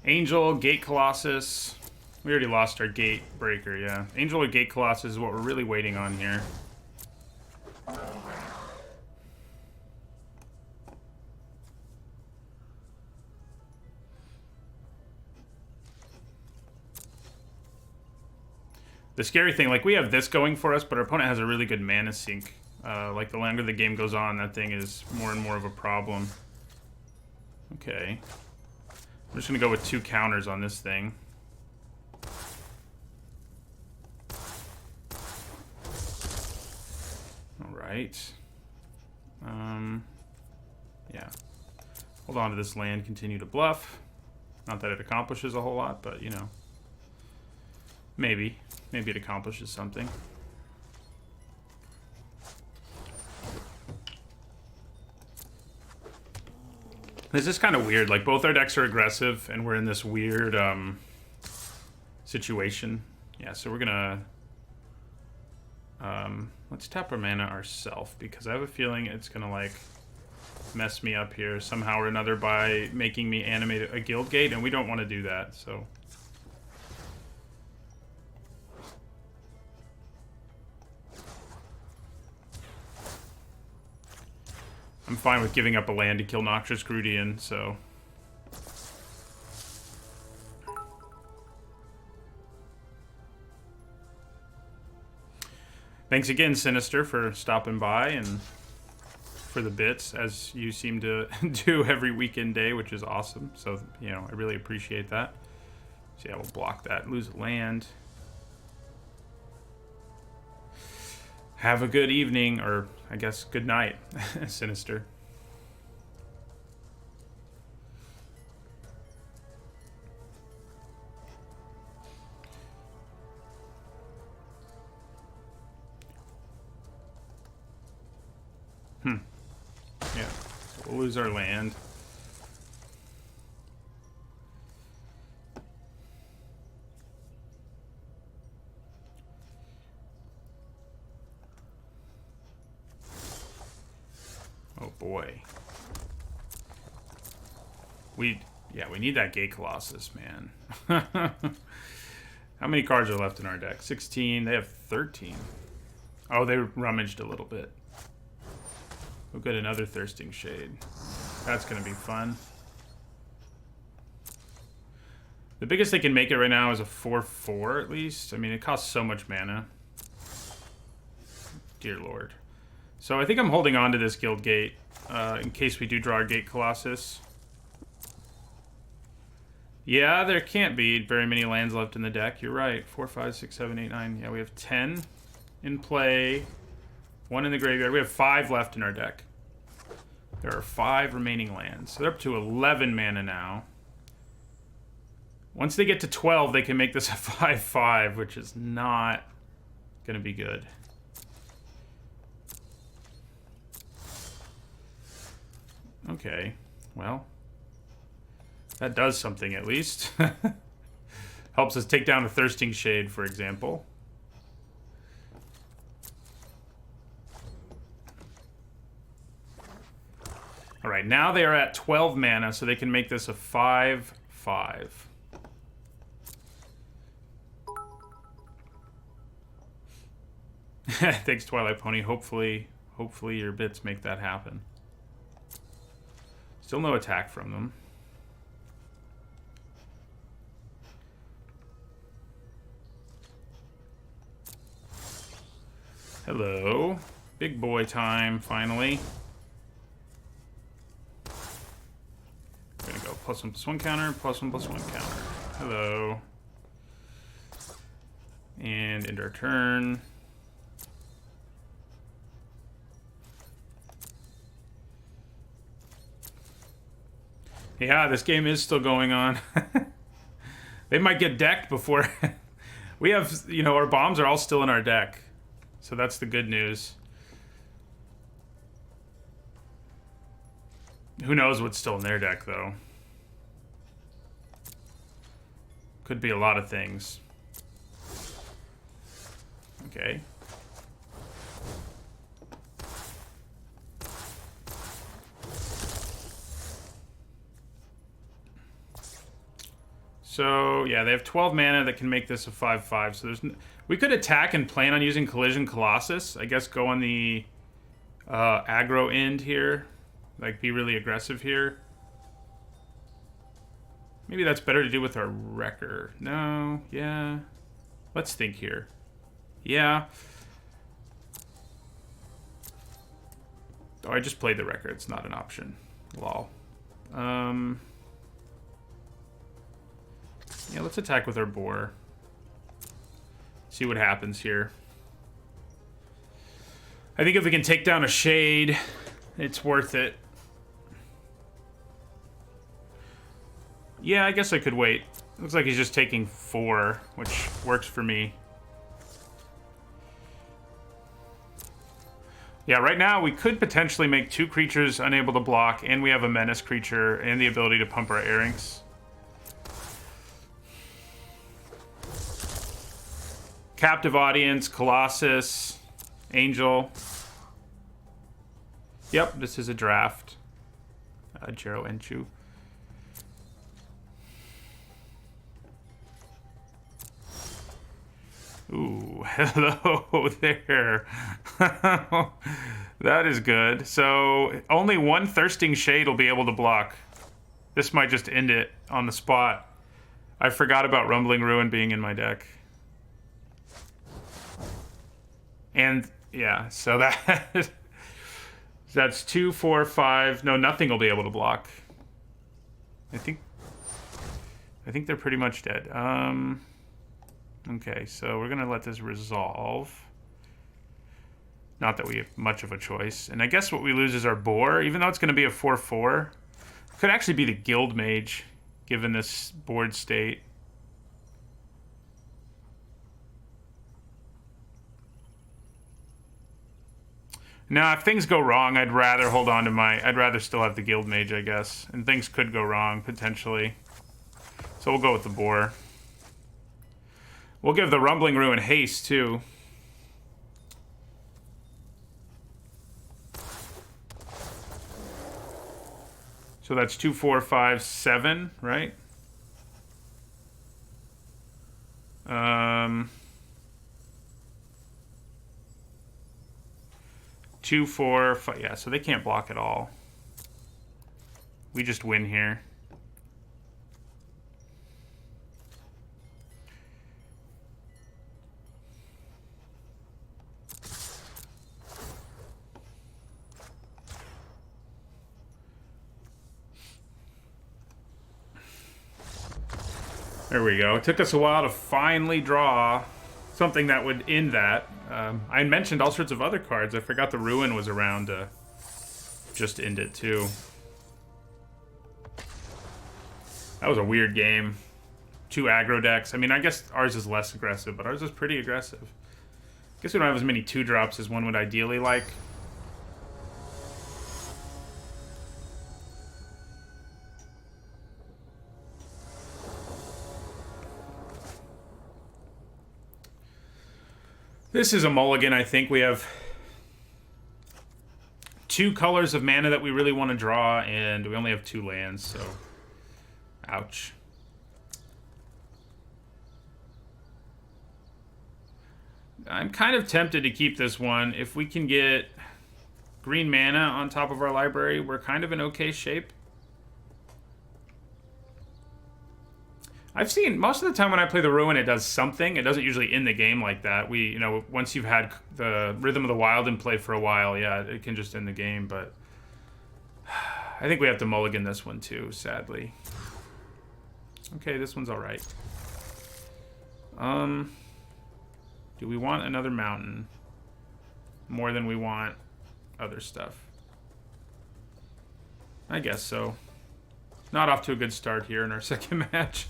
Angel, Gate Colossus. We already lost our Gate Breaker, yeah. Angel or Gate Colossus is what we're really waiting on here. The scary thing, like, we have this going for us, but our opponent has a really good mana sink. Like, the longer the game goes on, that thing is more and more of a problem. Okay. I'm just gonna go with 2 counters on this thing. Alright. Yeah. Hold on to this land, continue to bluff. Not that it accomplishes a whole lot, but, you know. Maybe. Maybe it accomplishes something. This is kind of weird. Like, both our decks are aggressive, and we're in this weird situation. Yeah, so we're gonna... let's tap our mana ourselves, because I have a feeling it's gonna, like, mess me up here somehow or another by making me animate a guild gate, and we don't want to do that, so... I'm fine with giving up a land to kill Noxious Grudian, so... Thanks again, Sinister, for stopping by and for the bits, as you seem to do every weekend day, which is awesome. So, you know, I really appreciate that. So yeah, we'll block that. Lose a land. Have a good evening, or I guess good night, Sinister. Yeah, so we'll lose our land. Oh boy. We need that Gate Colossus, man. How many cards are left in our deck? 16. They have 13. Oh, they rummaged a little bit. We'll get another Thirsting Shade. That's going to be fun. The biggest they can make it right now is a 4/4 at least. I mean, it costs so much mana. Dear Lord. So I think I'm holding on to this Guild Gate in case we do draw a Gate Colossus. Yeah, there can't be very many lands left in the deck. You're right. 4, 5, 6, 7, 8, 9. Yeah, we have 10 in play. 1 in the graveyard. We have 5 left in our deck. There are 5 remaining lands. So they're up to 11 mana now. Once they get to 12, they can make this a 5/5, which is not going to be good. Okay, well, that does something at least. Helps us take down a Thirsting Shade, for example. All right, now they are at 12 mana, so they can make this a 5/5. Thanks, Twilight Pony. Hopefully your bits make that happen. Still no attack from them. Hello. Big boy time, finally. We're gonna go +1/+1 counter, +1/+1 counter. Hello. And end our turn. Yeah, this game is still going on. They might get decked before... We have, you know, our bombs are all still in our deck. So that's the good news. Who knows what's still in their deck, though. Could be a lot of things. Okay. So, yeah, they have 12 mana that can make this a 5/5. So there's we could attack and plan on using Collision Colossus. I guess go on the aggro end here. Like, be really aggressive here. Maybe that's better to do with our Wrecker. No, yeah. Let's think here. Yeah. Oh, I just played the Wrecker. It's not an option. Lol. Yeah, let's attack with our Boar. See what happens here. I think if we can take down a Shade, it's worth it. Yeah, I guess I could wait. Looks like he's just taking 4, which works for me. Yeah, right now we could potentially make 2 creatures unable to block, and we have a Menace creature and the ability to pump our Airings. Captive Audience, Colossus, Angel. Yep, this is a draft. Jero Enchu. Ooh, hello there. That is good. So, only 1 Thirsting Shade will be able to block. This might just end it on the spot. I forgot about Rumbling Ruin being in my deck. And, yeah, so that... That's 2, 4, 5... No, nothing will be able to block. I think they're pretty much dead. Okay, so we're gonna let this resolve. Not that we have much of a choice. And I guess what we lose is our Boar, even though it's gonna be a 4/4. Could actually be the Guild Mage, given this board state. Now, if things go wrong, I'd rather hold on to I'd rather still have the Guild Mage, I guess. And things could go wrong, potentially. So we'll go with the Boar. We'll give the Rumbling Ruin haste, too. So that's 2, 4, 5, 7, right? 2, 4, 5. Yeah, so they can't block at all. We just win here. There we go. It took us a while to finally draw something that would end that. I mentioned all sorts of other cards. I forgot the Ruin was around to just end it, too. That was a weird game. 2 aggro decks. I mean, I guess ours is less aggressive, but ours is pretty aggressive. I guess we don't have as many 2-drops as one would ideally like. This is a mulligan, I think. We have 2 colors of mana that we really want to draw, and we only have 2 lands, so... Ouch. I'm kind of tempted to keep this one. If we can get green mana on top of our library, we're kind of in okay shape. I've seen most of the time when I play the Ruin, it does something. It doesn't usually end the game like that. Once you've had the Rhythm of the Wild in play for a while, yeah, it can just end the game. But I think we have to mulligan this one too, sadly. Okay, this one's all right. Do we want another mountain more than we want other stuff? I guess so. Not off to a good start here in our second match.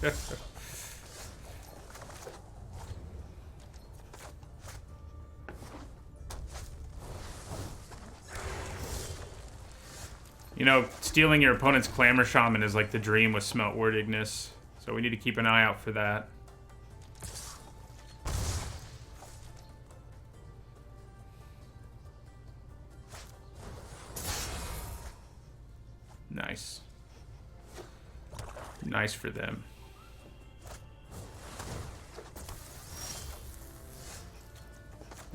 You know, stealing your opponent's Clamor Shaman is like the dream with Smelt Word Ignis. So we need to keep an eye out for that. Nice. Nice for them.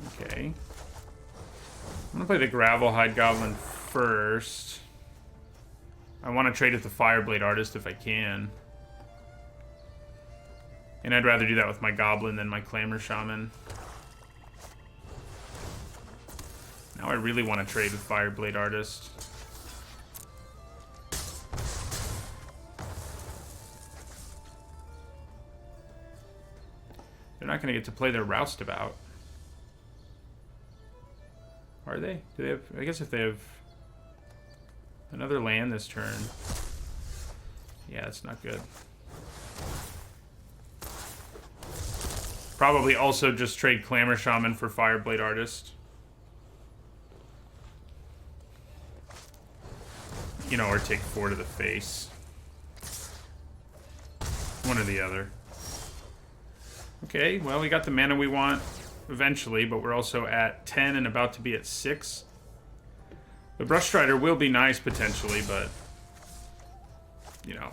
Okay. I'm gonna play the Gravelhide Goblin first. I want to trade with the Fireblade Artist if I can. And I'd rather do that with my Goblin than my Clamor Shaman. Now I really want to trade with Fireblade Artist. They're not going to get to play their Roustabout. Are they? Do they have... I guess if they have another land this turn. Yeah, it's not good. Probably also just trade Clamor Shaman for Fireblade Artist. You know, or take 4 to the face. One or the other. Okay, well, we got the mana we want eventually, but we're also at 10 and about to be at 6. The Brush Strider will be nice potentially, but, you know,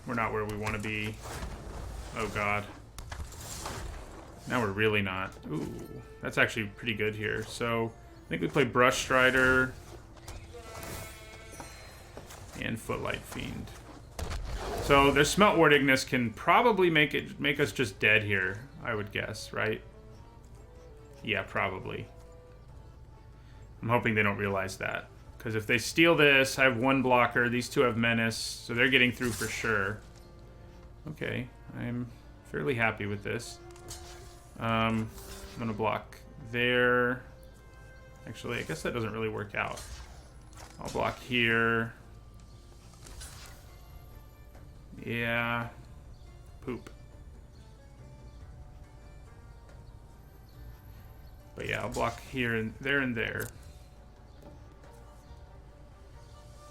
we're not where we want to be. Oh, God. Now we're really not. Ooh, that's actually pretty good here. So, I think we play Brush Strider and Footlight Fiend. So their Smelt Ward Ignis can probably make us just dead here, I would guess, right? Yeah, probably. I'm hoping they don't realize that. Because if they steal this, I have 1 blocker, these 2 have Menace, so they're getting through for sure. Okay, I'm fairly happy with this. I'm gonna block there. Actually, I guess that doesn't really work out. I'll block here. Yeah. Poop. But yeah, I'll block here and there and there.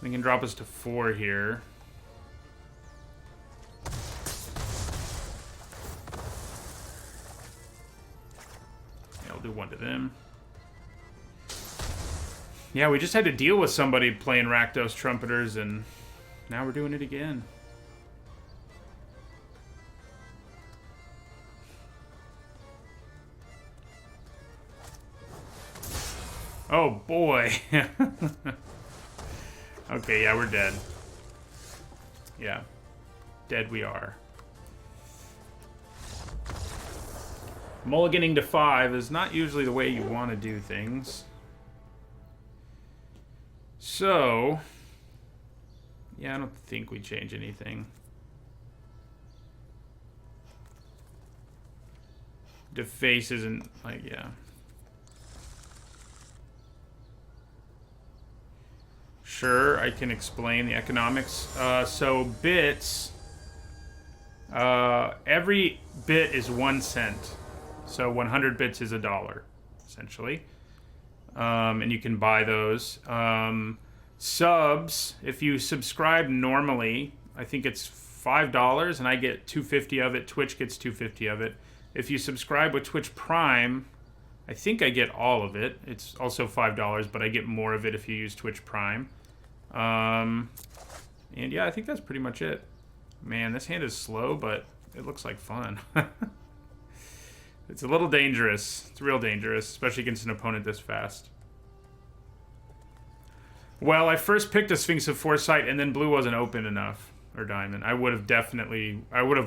They can drop us to 4 here. Yeah, I'll do 1 to them. Yeah, we just had to deal with somebody playing Rakdos Trumpeters, and now we're doing it again. Oh, boy. Okay, yeah, we're dead. Yeah. Dead we are. Mulliganing to 5 is not usually the way you want to do things. So... yeah, I don't think we change anything. Deface isn't, like, yeah. Sure, I can explain the economics. So bits, every bit is 1 cent. So 100 bits is $1, essentially. And you can buy those. Subs, if you subscribe normally, I think it's $5 and I get $2.50 of it. Twitch gets $2.50 of it. If you subscribe with Twitch Prime, I think I get all of it. It's also $5, but I get more of it if you use Twitch Prime. And yeah, I think that's pretty much it. Man, this hand is slow, but it looks like fun. It's a little dangerous. It's real dangerous, especially against an opponent this fast. Well, I first picked a Sphinx of Foresight, and then blue wasn't open enough. or diamond. I would have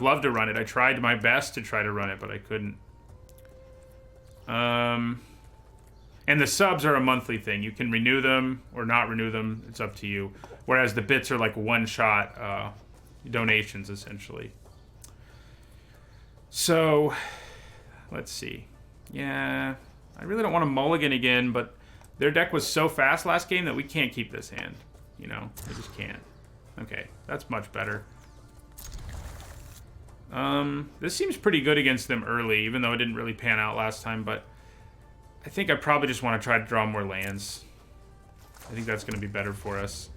loved to run it. I tried my best to try to run it, but I couldn't. And the subs are a monthly thing. You can renew them or not renew them. It's up to you. Whereas the bits are like one-shot donations, essentially. So, let's see. Yeah, I really don't want to mulligan again, but their deck was so fast last game that we can't keep this hand. You know, we just can't. Okay, that's much better. This seems pretty good against them early, even though it didn't really pan out last time, but I think I probably just want to try to draw more lands. I think that's going to be better for us.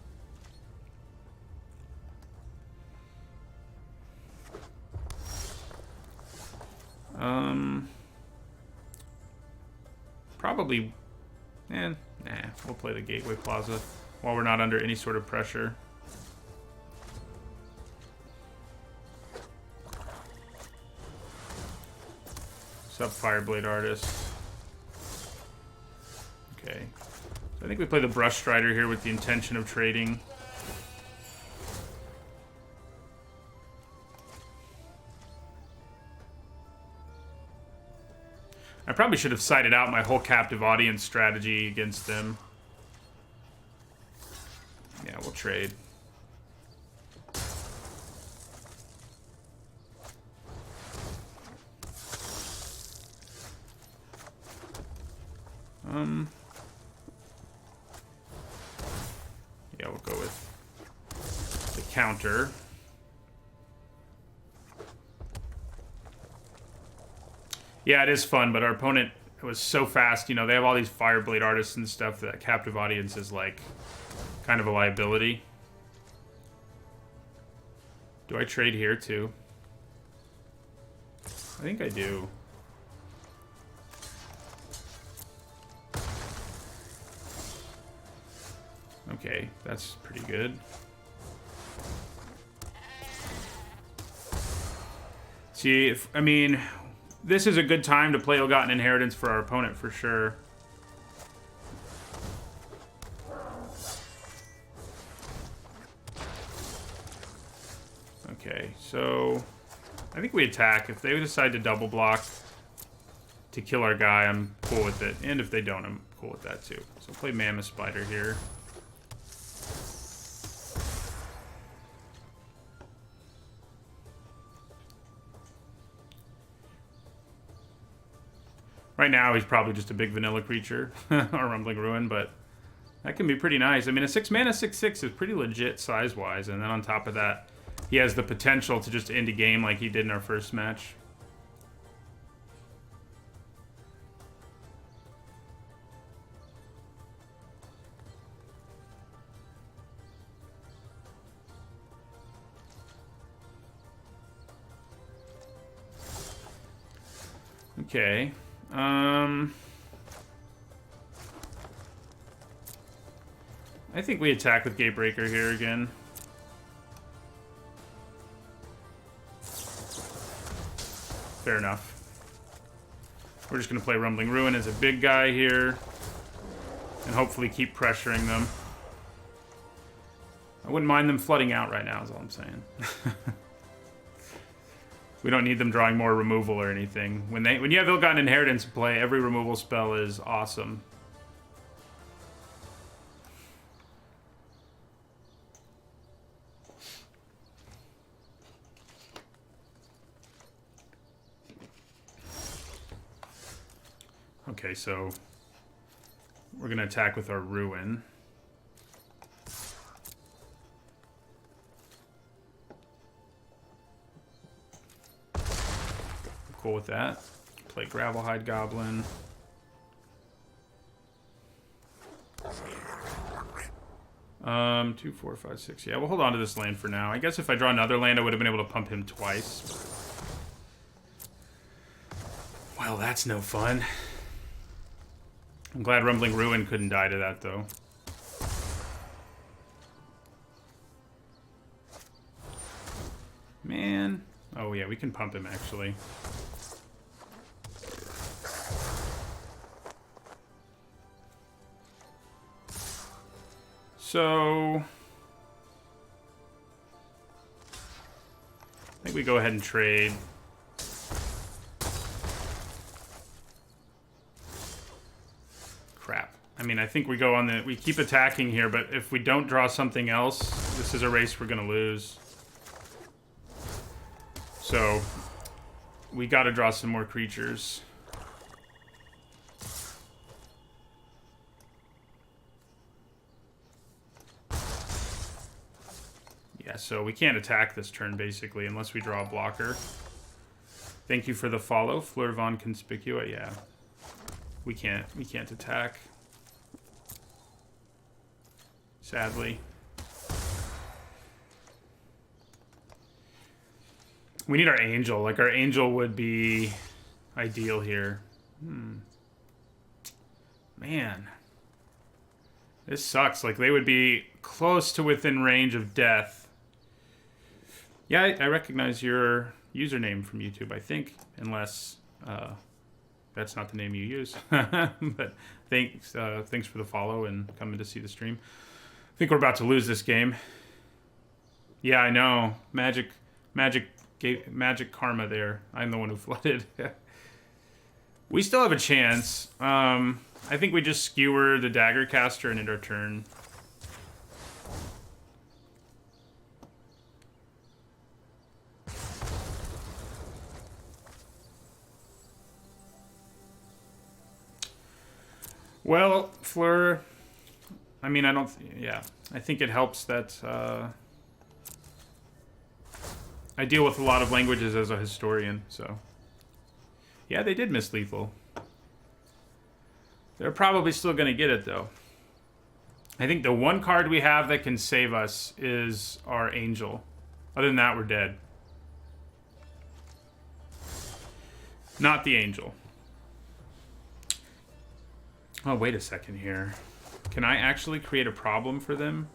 Probably, nah, we'll play the Gateway Plaza while we're not under any sort of pressure. What's up, Fireblade Artist? Okay. So I think we play the Brush Strider here with the intention of trading. I probably should have cited out my whole captive audience strategy against them. Yeah, we'll trade. Yeah, we'll go with the counter. Yeah, it is fun, but our opponent was so fast. You know, they have all these Fireblade Artists and stuff that captive audience is like kind of a liability. Do I trade here too? I think I do. Okay, that's pretty good. See, I mean, this is a good time to play Ill-Gotten Inheritance for our opponent, for sure. Okay, so I think we attack. If they decide to double block to kill our guy, I'm cool with it. And if they don't, I'm cool with that too. So play Mammoth Spider here. Right now, he's probably just a big vanilla creature, or Rumbling Ruin, but that can be pretty nice. I mean, a 6-mana 6/6 is pretty legit size-wise, and then on top of that, he has the potential to just end a game like he did in our first match. Okay. I think we attack with Gatebreaker here again. Fair enough. We're just going to play Rumbling Ruin as a big guy here and hopefully keep pressuring them. I wouldn't mind them flooding out right now is all I'm saying. We don't need them drawing more removal or anything. When you have Ill-Gotten Inheritance in play, every removal spell is awesome. Okay, so we're going to attack with our Ruin. Cool with that. Play Gravelhide Goblin. Two, four, five, six. Yeah, we'll hold on to this land for now. I guess if I draw another land, I would have been able to pump him twice. Well, that's no fun. I'm glad Rumbling Ruin couldn't die to that, though. Man. Oh, yeah, we can pump him, actually. So I think we go ahead and trade. Crap. I mean, I think we go on the... We keep attacking here, but if we don't draw something else, this is a race we're going to lose. So, we got to draw some more creatures. Yeah, so we can't attack this turn, basically, unless we draw a blocker. Thank you for the follow, Fleur Von Conspicua. Yeah. We can't attack. Sadly. We need our angel. Like, our angel would be ideal here. Man. This sucks. Like, they would be close to within range of death. Yeah, I recognize your username from YouTube, I think. Unless that's not the name you use. But thanks for the follow and coming to see the stream. I think we're about to lose this game. Yeah, I know. Magic karma there. I'm the one who flooded. We still have a chance. I think we just skewer the dagger caster and end our turn. Well, Fleur, I mean, I don't... Yeah, I think it helps that I deal with a lot of languages as a historian, so... Yeah, they did miss lethal. They're probably still going to get it, though. I think the one card we have that can save us is our angel. Other than that, we're dead. Not the angel. Oh, wait a second here. Can I actually create a problem for them?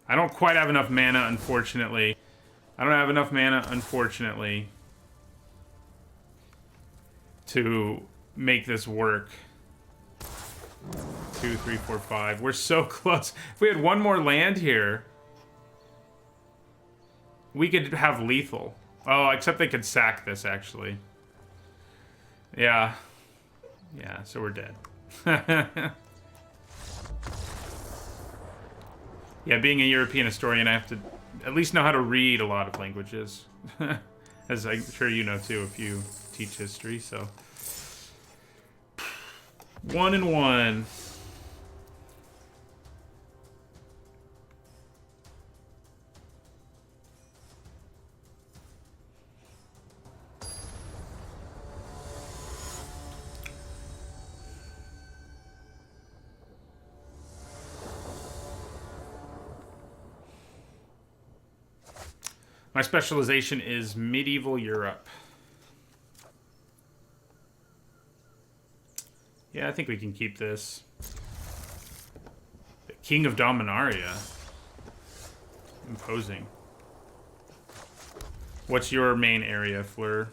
I don't quite have enough mana, unfortunately. I don't have enough mana, unfortunately, to make this work. 2, 3, 4, 5. We're so close. If we had one more land here, we could have lethal. Oh, except they could sack this, actually. Yeah. Yeah, so we're dead. Yeah, being a European historian, I have to at least know how to read a lot of languages. As I'm sure you know, too, if you teach history, so... 1-1. My specialization is medieval Europe. Yeah, I think we can keep this. The King of Dominaria. Imposing. What's your main area, Fleur?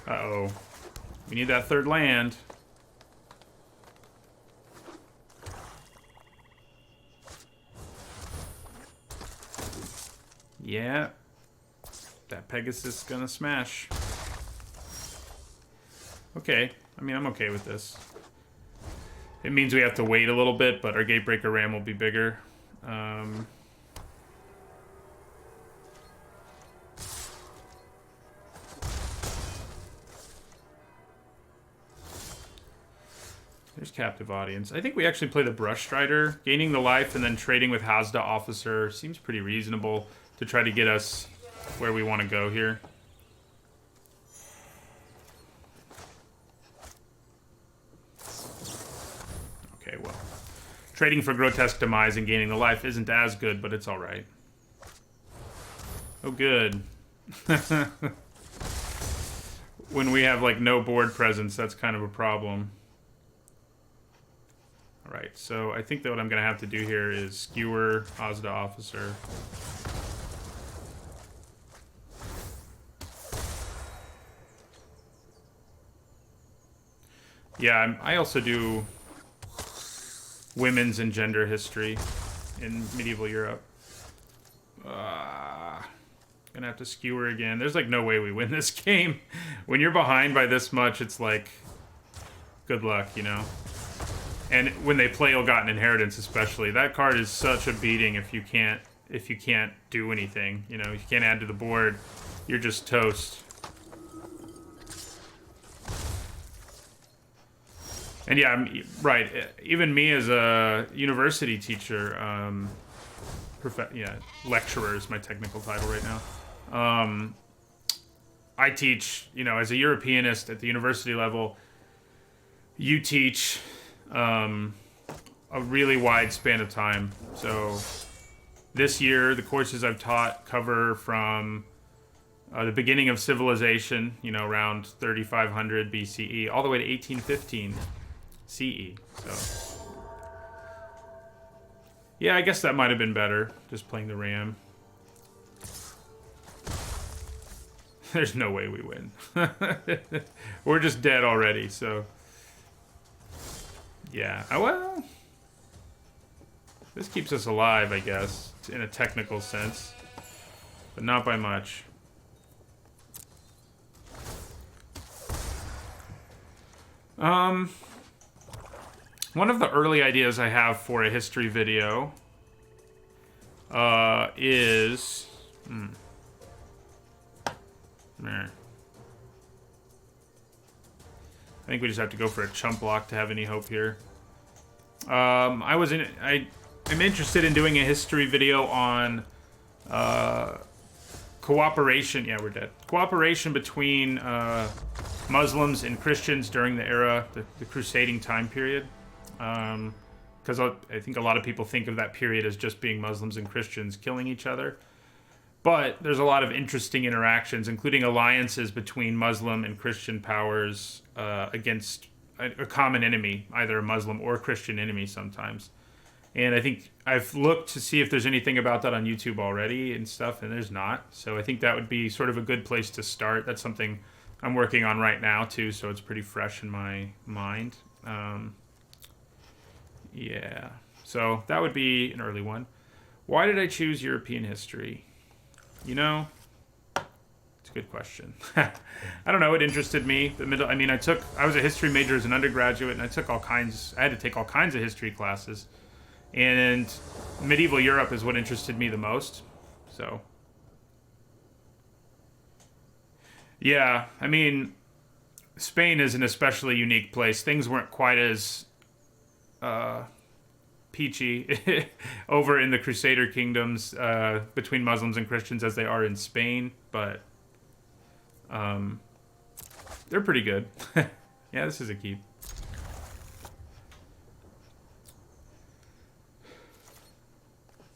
Uh-oh. We need that third land. Yeah. That Pegasus is gonna smash. Okay. I mean, I'm okay with this. It means we have to wait a little bit, but our Gatebreaker Ram will be bigger. There's Captive Audience. I think we actually play the Brush Strider. Gaining the life and then trading with Hazda Officer seems pretty reasonable to try to get us where we want to go here. Okay, well. Trading for Grotesque Demise and gaining the life isn't as good, but it's alright. Oh, good. When we have, like, no board presence, that's kind of a problem. Alright, so I think that what I'm going to have to do here is skewer Hazda Officer. Yeah, I also do... women's and gender history in medieval Europe. Gonna have to skewer again. There's like no way we win this game. When you're behind by this much, it's like, good luck, you know? And when they play Ill-Gotten Inheritance especially, that card is such a beating if you can't do anything. You know, if you can't add to the board, you're just toast. And yeah, right. Even me as a university teacher, lecturer is my technical title right now. I teach, you know, as a Europeanist at the university level, you teach a really wide span of time. So this year, the courses I've taught cover from the beginning of civilization, you know, around 3500 BCE, all the way to 1815 CE. So, yeah, I guess that might have been better, just playing the Ram. There's no way we win. We're just dead already, so... Yeah, well... This keeps us alive, I guess, in a technical sense. But not by much. One of the early ideas I have for a history video is... I think we just have to go for a chump block to have any hope here. I'm interested in doing a history video on cooperation. Yeah, we're dead. Cooperation between Muslims and Christians during the era, the crusading time period. Because I think a lot of people think of that period as just being Muslims and Christians killing each other. But there's a lot of interesting interactions, including alliances between Muslim and Christian powers against a common enemy, either a Muslim or Christian enemy sometimes. And I think I've looked to see if there's anything about that on YouTube already and stuff, and there's not. So I think that would be sort of a good place to start. That's something I'm working on right now, too, so it's pretty fresh in my mind. Yeah, so that would be an early one. Why did I choose European history? You know, it's a good question. I don't know. It interested me. I was a history major as an undergraduate, and I had to take all kinds of history classes. And medieval Europe is what interested me the most. So, yeah, I mean, Spain is an especially unique place. Things weren't quite as peachy over in the Crusader kingdoms between Muslims and Christians as they are in Spain, but they're pretty good. Yeah, this is a keep.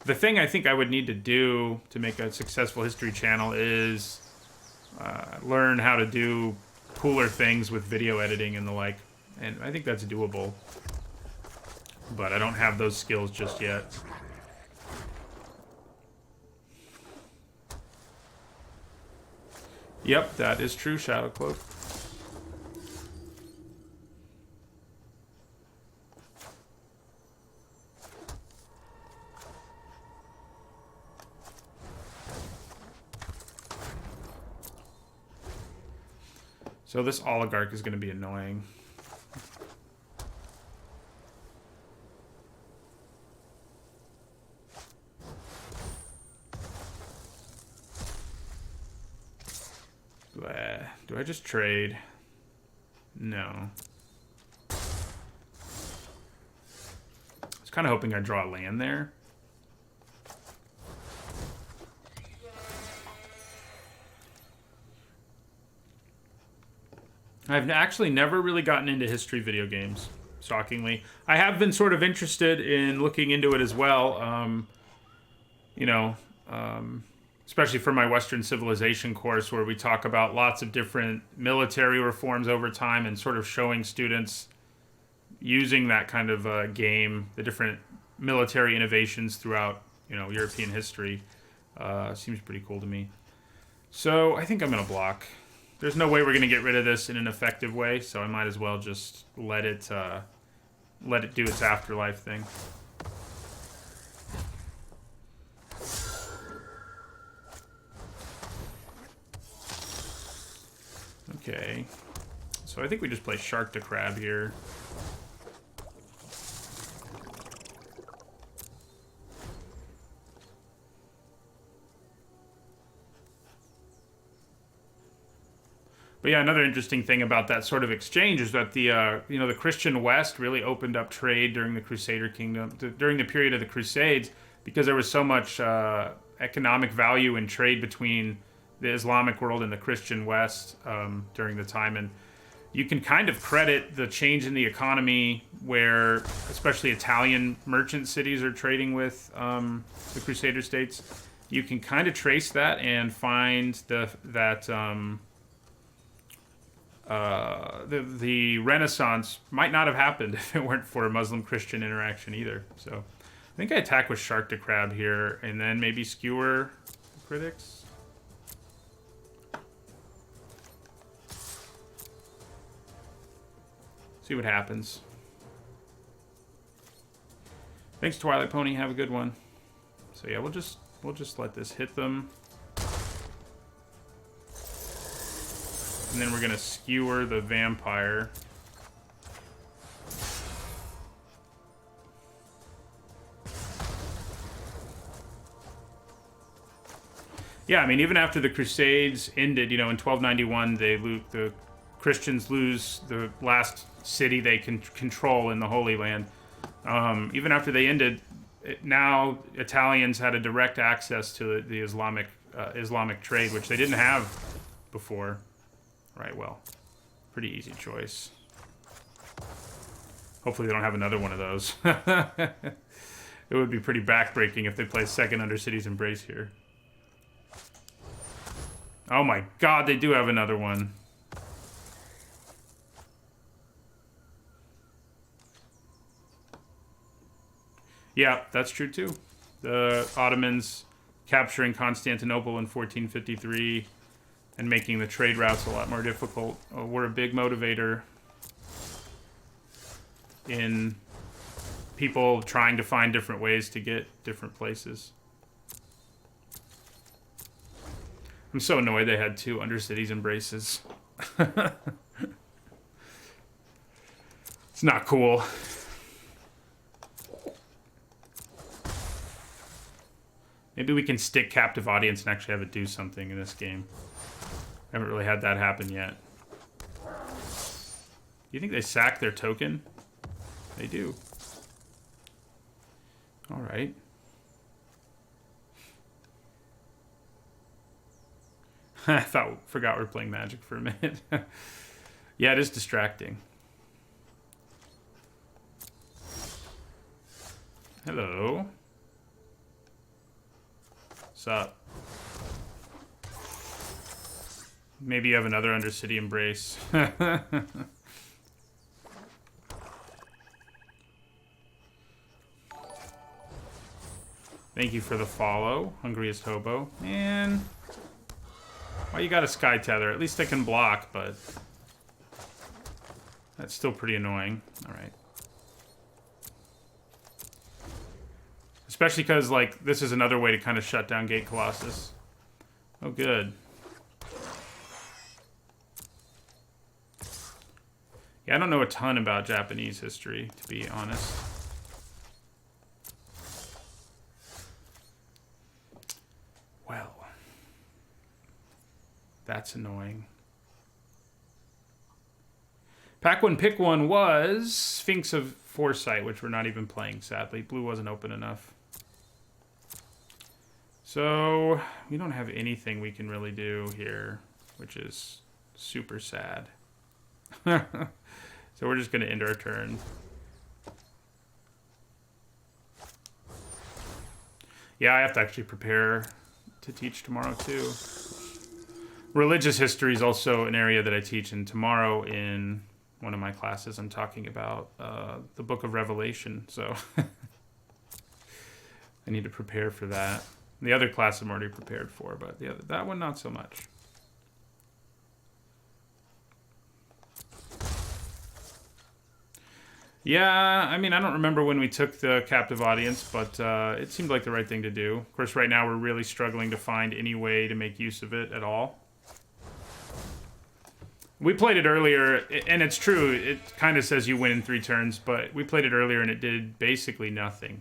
The thing I think I would need to do to make a successful history channel is learn how to do cooler things with video editing and the like, and I think that's doable. But I don't have those skills just yet. Yep, that is true, Shadow Cloak. So this oligarch is going to be annoying. Do I just trade? No. I was kind of hoping I'd draw a land there. I've actually never really gotten into history video games, shockingly. I have been sort of interested in looking into it as well. Especially for my Western Civilization course, where we talk about lots of different military reforms over time and sort of showing students using that kind of game, the different military innovations throughout, European history. Seems pretty cool to me. So I think I'm going to block. There's no way we're going to get rid of this in an effective way, so I might as well just let it let it do its afterlife thing. Okay. So I think we just play Shark to Crab here. But yeah, another interesting thing about that sort of exchange is that the the Christian West really opened up trade during the Crusader Kingdom, during the period of the Crusades, because there was so much economic value in trade between the Islamic world and the Christian West during the time. And you can kind of credit the change in the economy where especially Italian merchant cities are trading with the Crusader states. You can kind of trace that and find that the Renaissance might not have happened if it weren't for Muslim-Christian interaction either. So I think I attack with Shark to Crab here, and then maybe skewer critics. See what happens. Thanks, Twilight Pony. Have a good one. So yeah, we'll just let this hit them. And then we're going to skewer the vampire. Yeah, I mean, even after the Crusades ended, in 1291, the Christians lose the last city they can control in the Holy Land. Even after they ended, now Italians had a direct access to the Islamic trade, which they didn't have before. Right, well, pretty easy choice. Hopefully they don't have another one of those. It would be pretty backbreaking if they play second Undercity's Embrace here. Oh my god, they do have another one. Yeah, that's true too. The Ottomans capturing Constantinople in 1453 and making the trade routes a lot more difficult were a big motivator in people trying to find different ways to get different places. I'm so annoyed they had 2 Undercity's Embraces. It's not cool. Maybe we can stick Captive Audience and actually have it do something in this game. I haven't really had that happen yet. Do you think they sack their token? They do. Alright. I forgot we were playing Magic for a minute. Yeah, it is distracting. Hello. What's up? Maybe you have another Undercity Embrace. Thank you for the follow, Hungriest Hobo. Man, why you got a Sky Tether? At least I can block, but that's still pretty annoying. All right. Especially because, like, this is another way to kind of shut down Gate Colossus. Oh, good. Yeah, I don't know a ton about Japanese history, to be honest. Well, that's annoying. Pack one, pick one was Sphinx of Foresight, which we're not even playing, sadly. Blue wasn't open enough. So, we don't have anything we can really do here, which is super sad. So we're just going to end our turn. Yeah, I have to actually prepare to teach tomorrow, too. Religious history is also an area that I teach, and tomorrow in one of my classes I'm talking about the Book of Revelation, so I need to prepare for that. The other class I'm already prepared for, but that one not so much. Yeah, I mean, I don't remember when we took the captive audience, but it seemed like the right thing to do. Of course, right now we're really struggling to find any way to make use of it at all. We played it earlier, and it's true, it kind of says you win in 3 turns, but we played it earlier and it did basically nothing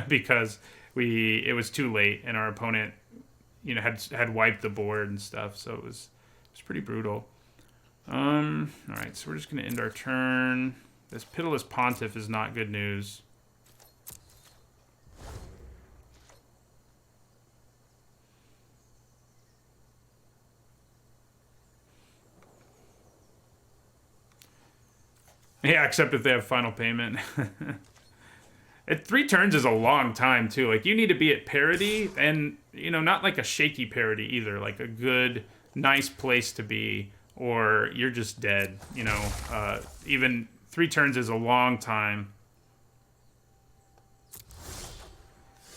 because it was too late and our opponent, you know, had wiped the board and stuff, so it was pretty brutal. All right, so we're just going to end our turn. This Pitiless Pontiff is not good news. Yeah, except if they have final payment. 3 turns is a long time, too. Like, you need to be at parity, and, you know, not like a shaky parity either. Like, a good, nice place to be, or you're just dead, you know. Even 3 turns is a long time.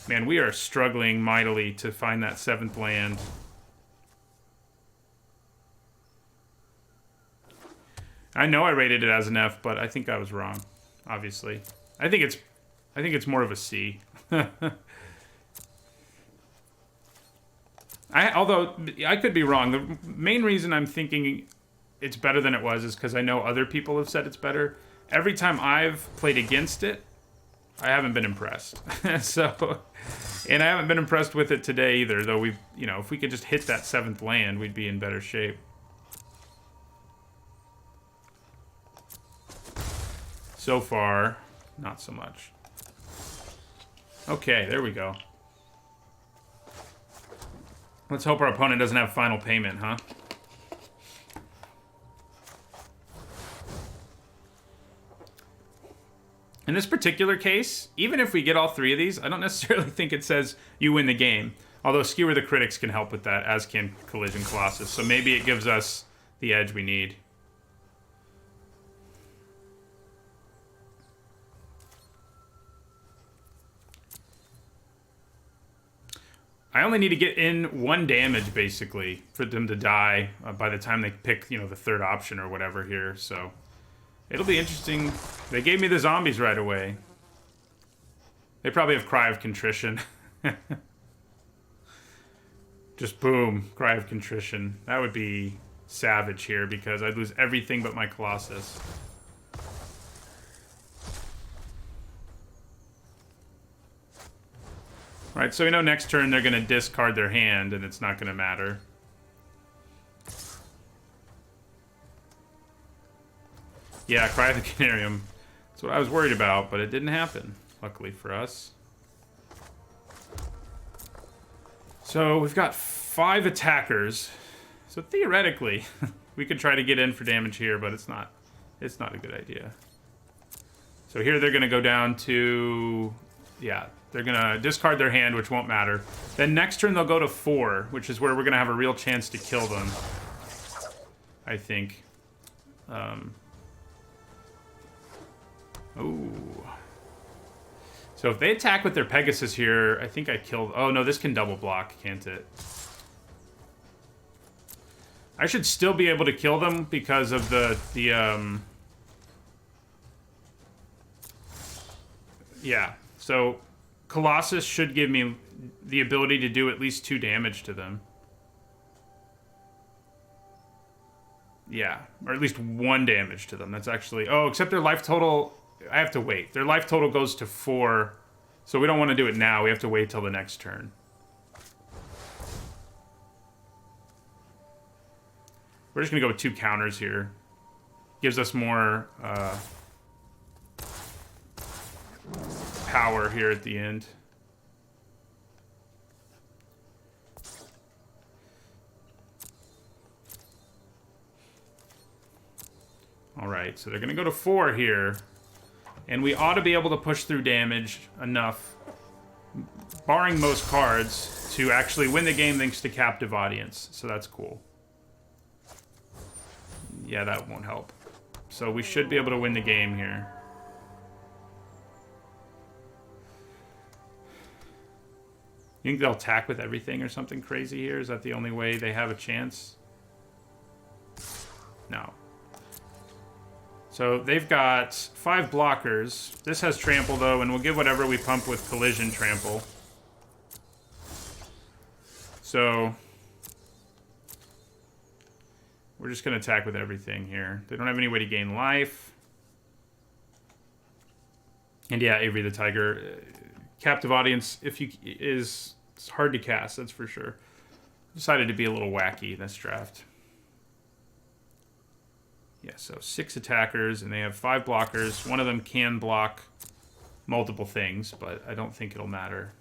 Man, we are struggling mightily to find that 7th land. I know I rated it as an F, but I think I was wrong, obviously. I think it's more of a C. Although I could be wrong. The main reason I'm thinking it's better than it was is because I know other people have said it's better. Every time I've played against it, I haven't been impressed. And I haven't been impressed with it today either, though you know, if we could just hit that 7th land, we'd be in better shape. So far, not so much. Okay, there we go. Let's hope our opponent doesn't have final payment, huh? In this particular case, even if we get all 3 of these, I don't necessarily think it says you win the game. Although Skewer the Critics can help with that, as can Collision Colossus. So maybe it gives us the edge we need. I only need to get in 1 damage, basically, for them to die by the time they pick, you know, the 3rd option or whatever here, so... It'll be interesting. They gave me the zombies right away. They probably have Cry of Contrition. Just boom, Cry of Contrition. That would be savage here, because I'd lose everything but my Colossus. Alright, so we know next turn they're going to discard their hand, and it's not going to matter. Yeah, Cry of the Canarium. That's what I was worried about, but it didn't happen, luckily for us. So we've got 5 attackers. So theoretically, we could try to get in for damage here, but it's not a good idea. So here they're going to go down to... Yeah, they're going to discard their hand, which won't matter. Then next turn they'll go to 4, which is where we're going to have a real chance to kill them. I think. Ooh. So if they attack with their Pegasus here, I think I killed... Oh, no, this can double block, can't it? I should still be able to kill them because of Yeah, so Colossus should give me the ability to do at least 2 damage to them. Yeah, or at least 1 damage to them. That's actually... Oh, except their life total... I have to wait. Their life total goes to 4, so we don't want to do it now. We have to wait till the next turn. We're just going to go with 2 counters here. Gives us more power here at the end. Alright, so they're going to go to 4 here. And we ought to be able to push through damage enough, barring most cards, to actually win the game thanks to Captive Audience. So that's cool. Yeah, that won't help. So we should be able to win the game here. You think they'll attack with everything or something crazy here? Is that the only way they have a chance? No. So they've got 5 blockers. This has trample, though, and we'll give whatever we pump with collision trample. So we're just going to attack with everything here. They don't have any way to gain life. And yeah, Avery the Tiger. Captive Audience is hard to cast, that's for sure. Decided to be a little wacky this draft. Yeah, so 6 attackers, and they have 5 blockers. One of them can block multiple things, but I don't think it'll matter.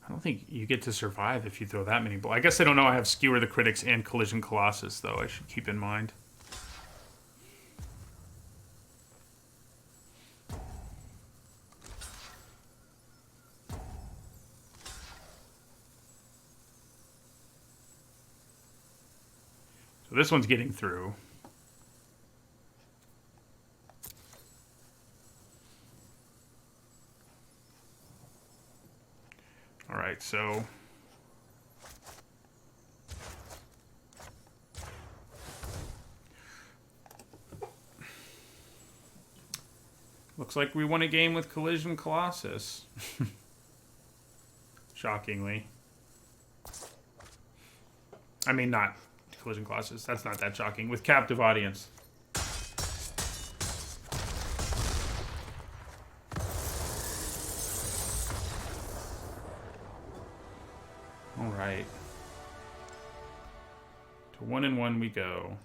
I don't think you get to survive if you throw that many I guess I don't know. I have Skewer the Critics and Collision Colossus, though. I should keep in mind. So this one's getting through. All right, so looks like we won a game with Collision Colossus. Shockingly. I mean, not Collision Colossus. That's not that shocking. With Captive Audience. All right. To 1-1 we go.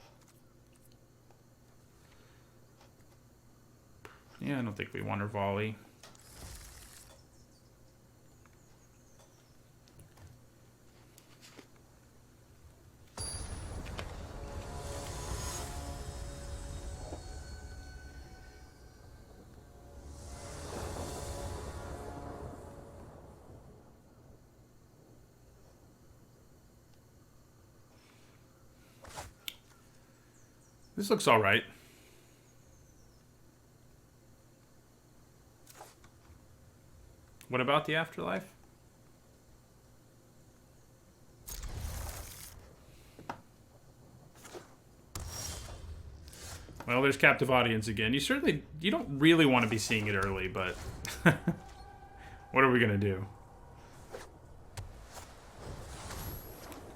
Yeah, I don't think we want her volley. This looks all right. What about the Afterlife? Well, there's Captive Audience again. You don't really want to be seeing it early, but what are we gonna do?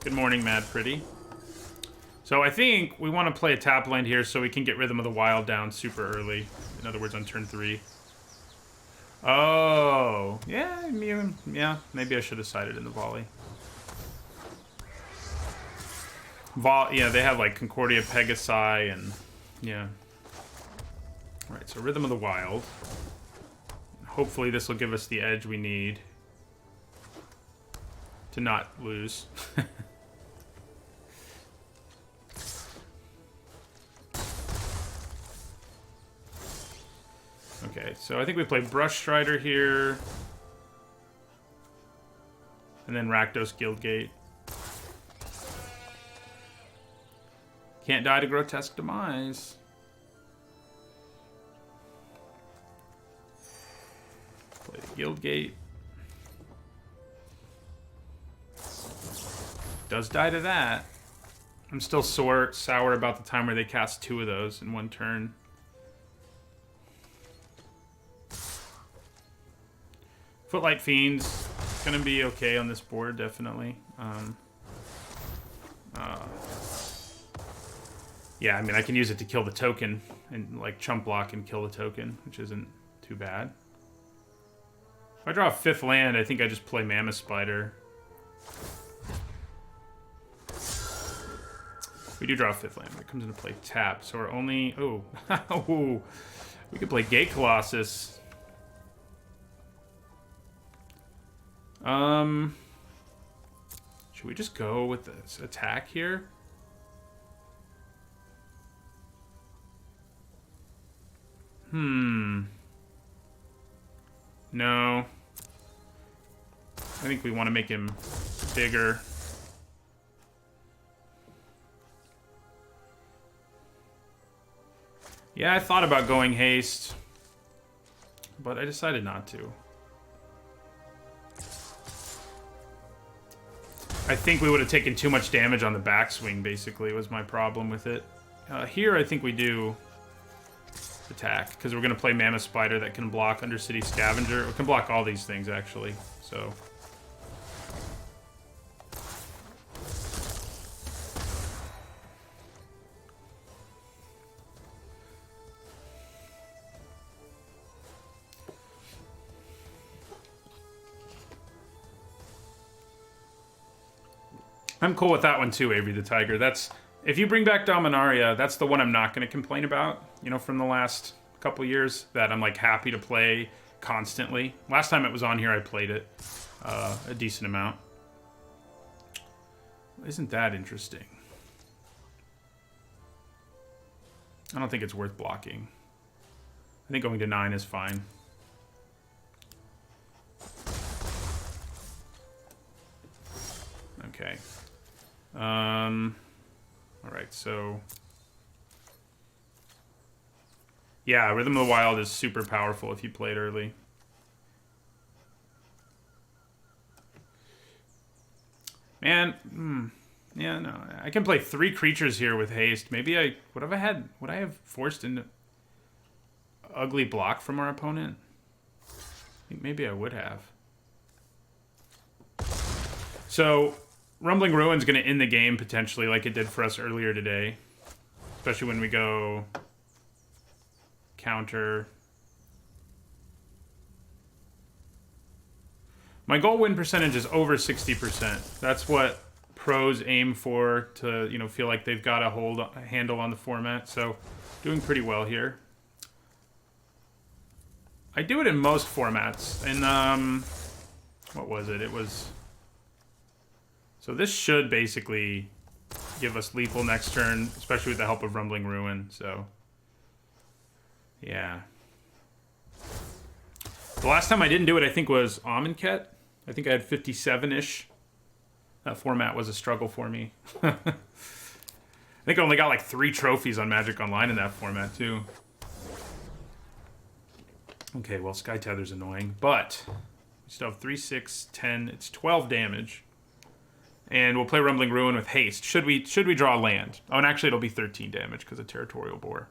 Good morning, Mad Pretty. So I think we want to play a tap land here so we can get Rhythm of the Wild down super early. In other words, on turn 3. Oh, yeah, maybe I should have sided in the volley. Yeah, they have like Concordia Pegasi and yeah. All right, so Rhythm of the Wild. Hopefully this will give us the edge we need to not lose. Okay, so I think we play Brush Strider here. And then Rakdos Guildgate. Can't die to Grotesque Demise. Play the Guildgate. Does die to that. I'm still sour about the time where they cast 2 of those in one turn. Footlight Fiend's gonna be okay on this board, definitely. Yeah, I mean, I can use it to kill the token and like chump block and kill the token, which isn't too bad. If I draw a 5th land, I think I just play Mammoth Spider. We do draw a 5th land, but it comes into play tap, so we're only... Oh, oh, we could play Gate Colossus. Should we just go with this attack here? No. I think we want to make him bigger. Yeah, I thought about going haste, but I decided not to. I think we would have taken too much damage on the backswing, basically, was my problem with it. Here, I think we do attack, because we're going to play Mammoth Spider that can block Undercity Scavenger. It can block all these things, actually, so... I'm cool with that one too, Avery the Tiger. That's, if you bring back Dominaria, that's the one I'm not going to complain about, you know, from the last couple years, that I'm like happy to play constantly. Last time it was on here, I played it a decent amount. Isn't that interesting? I don't think it's worth blocking. I think going to 9 is fine. Okay. Alright, so... Yeah, Rhythm of the Wild is super powerful if you play it early. Man, yeah, no. I can play 3 creatures here with haste. Maybe I... Would I have forced into... Ugly block from our opponent? I think maybe I would have. So... Rumbling Ruin's going to end the game, potentially, like it did for us earlier today. Especially when we go... Counter. My goal win percentage is over 60%. That's what pros aim for to, you know, feel like they've got a handle on the format. So, doing pretty well here. I do it in most formats. And, what was it? It was... So this should basically give us lethal next turn, especially with the help of Rumbling Ruin, so... Yeah. The last time I didn't do it, I think, was Amonkhet. I think I had 57-ish. That format was a struggle for me. I think I only got like 3 trophies on Magic Online in that format, too. Okay, well, Sky Tether's annoying, but... We still have 3, 6, 10... It's 12 damage. And we'll play Rumbling Ruin with haste. Should we draw a land? Oh, and actually it'll be 13 damage because of Territorial Bore.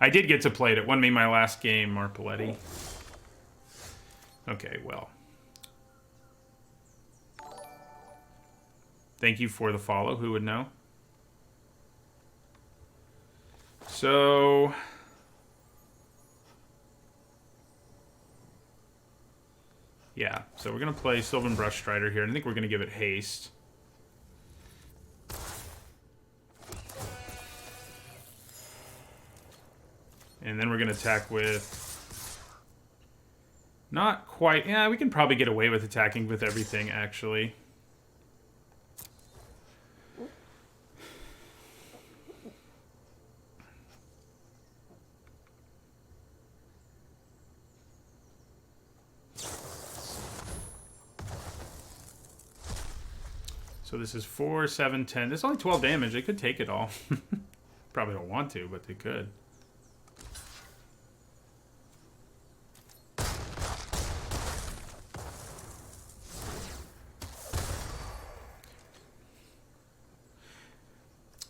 I did get to play it. It won me my last game, Marpoletti. Okay, well. Thank you for the follow. Who would know? So... Yeah, so we're going to play Sylvan Brush Strider here, and I think we're going to give it haste. And then we're going to attack with... Not quite... Yeah, we can probably get away with attacking with everything, actually. So this is 4, 7, 10. This is only 12 damage. They could take it all. Probably don't want to, but they could.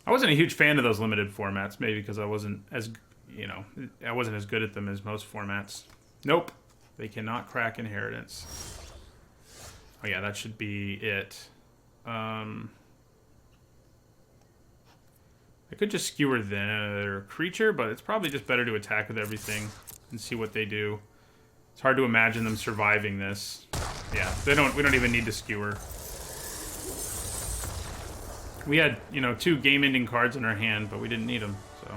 I wasn't a huge fan of those limited formats, maybe because I wasn't as, you know, I wasn't as good at them as most formats. Nope. They cannot crack Inheritance. Oh yeah, that should be it. I could just skewer their creature, but it's probably just better to attack with everything and see what they do. It's hard to imagine them surviving this. Yeah, we don't even need to skewer. We had, you know, 2 game-ending cards in our hand, but we didn't need them, so.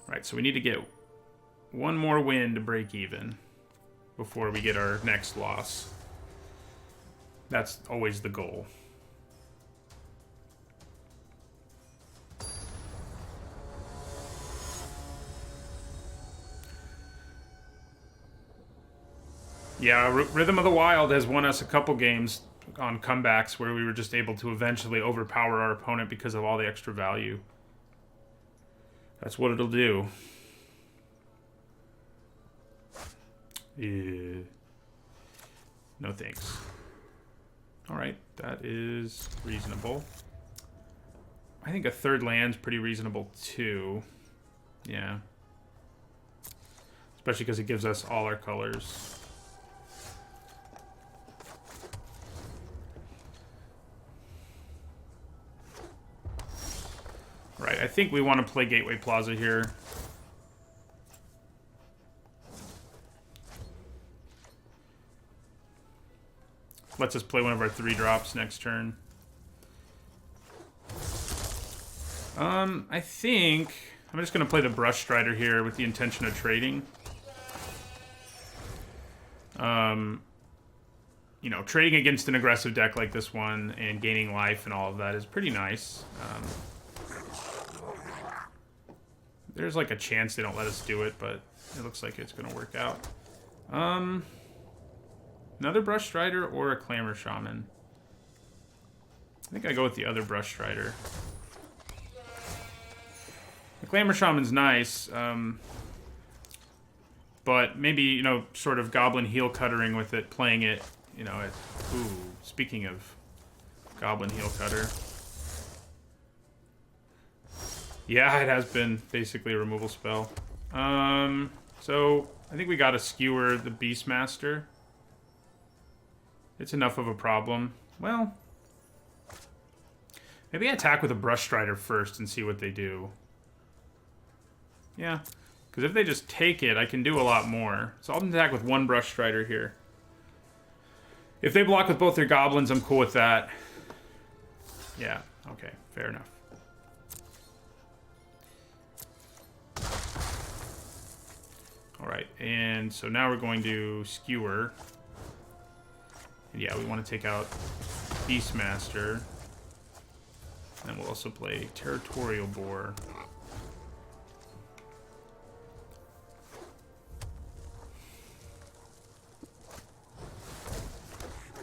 Right, so we need to get 1 more win to break even before we get our next loss. That's always the goal. Yeah, Rhythm of the Wild has won us a couple games on comebacks where we were just able to eventually overpower our opponent because of all the extra value. That's what it'll do. Yeah. No thanks. Alright, that is reasonable. I think a 3rd land's pretty reasonable too. Yeah. Especially because it gives us all our colors. Right, I think we want to play Gateway Plaza here. Lets us play one of our 3 drops next turn. I think I'm just going to play the Brush Strider here with the intention of trading. You know, trading against an aggressive deck like this one and gaining life and all of that is pretty nice. There's like a chance they don't let us do it, but it looks like it's going to work out. Another Brush Strider or a Clamor Shaman? I think I go with the other Brush Strider. The Clamor Shaman's nice, but maybe, you know, sort of Goblin Heel Cuttering with it, playing it, you know, ooh, speaking of Goblin Heel Cutter. Yeah, it has been basically a removal spell. So I think we gotta skewer the Beastmaster. It's enough of a problem. Well, maybe I attack with a Brush Strider first and see what they do. Yeah, because if they just take it, I can do a lot more. So I'll attack with 1 Brush Strider here. If they block with both their goblins, I'm cool with that. Yeah, okay, fair enough. Alright, and so now we're going to skewer. And yeah, we want to take out Beastmaster. And we'll also play Territorial Boar.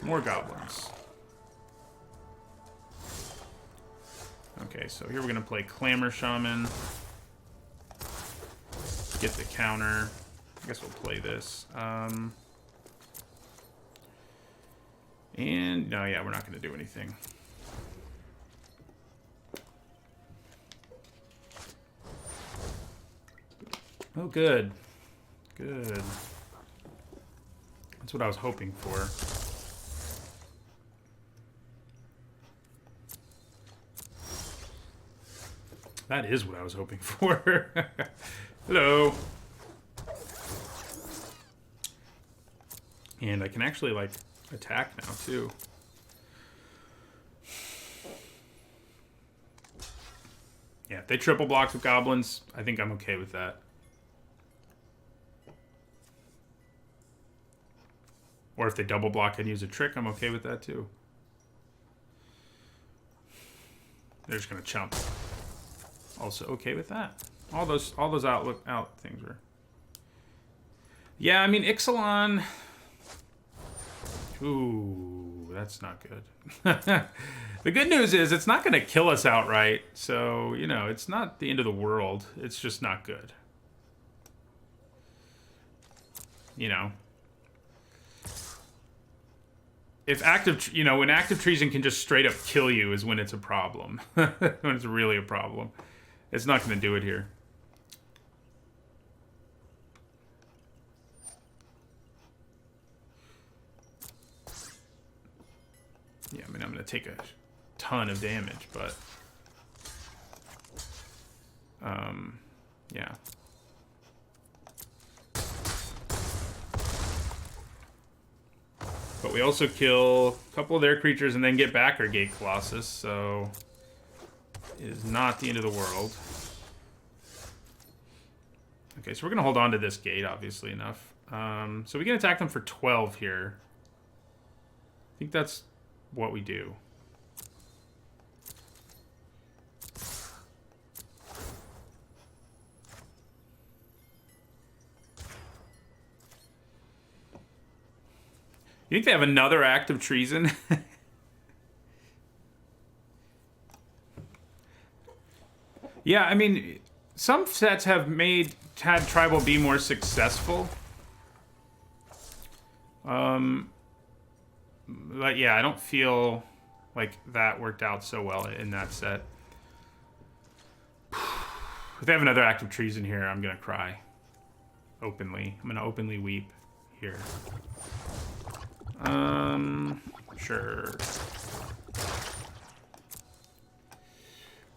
More goblins. Okay, so here we're going to play Clamor Shaman. Get the counter. I guess we'll play this. And, no, yeah, we're not going to do anything. Oh, good. Good. That's what I was hoping for. That is what I was hoping for. Hello. And I can actually, like, attack now, too. Yeah, if they triple block with goblins, I think I'm okay with that. Or if they double block and use a trick, I'm okay with that, too. They're just going to chump. Also okay with that. All those out things were. Yeah, I mean, Ixalan. Ooh, that's not good. The good news is it's not going to kill us outright. So, you know, it's not the end of the world. It's just not good. You know. If active, you know, when active treason can just straight up kill you is when it's a problem. When it's really a problem. It's not going to do it here. Yeah, I mean, I'm going to take a ton of damage, but... Yeah. But we also kill a couple of their creatures and then get back our Gate Colossus, so it is not the end of the world. Okay, so we're going to hold on to this gate, obviously enough. So we can attack them for 12 here. I think that's what we do. You think they have another act of treason? Yeah, I mean, some sets have had tribal be more successful. But yeah, I don't feel like that worked out so well in that set. If they have another act of treason here, I'm gonna cry. Openly. I'm gonna openly weep here. Sure.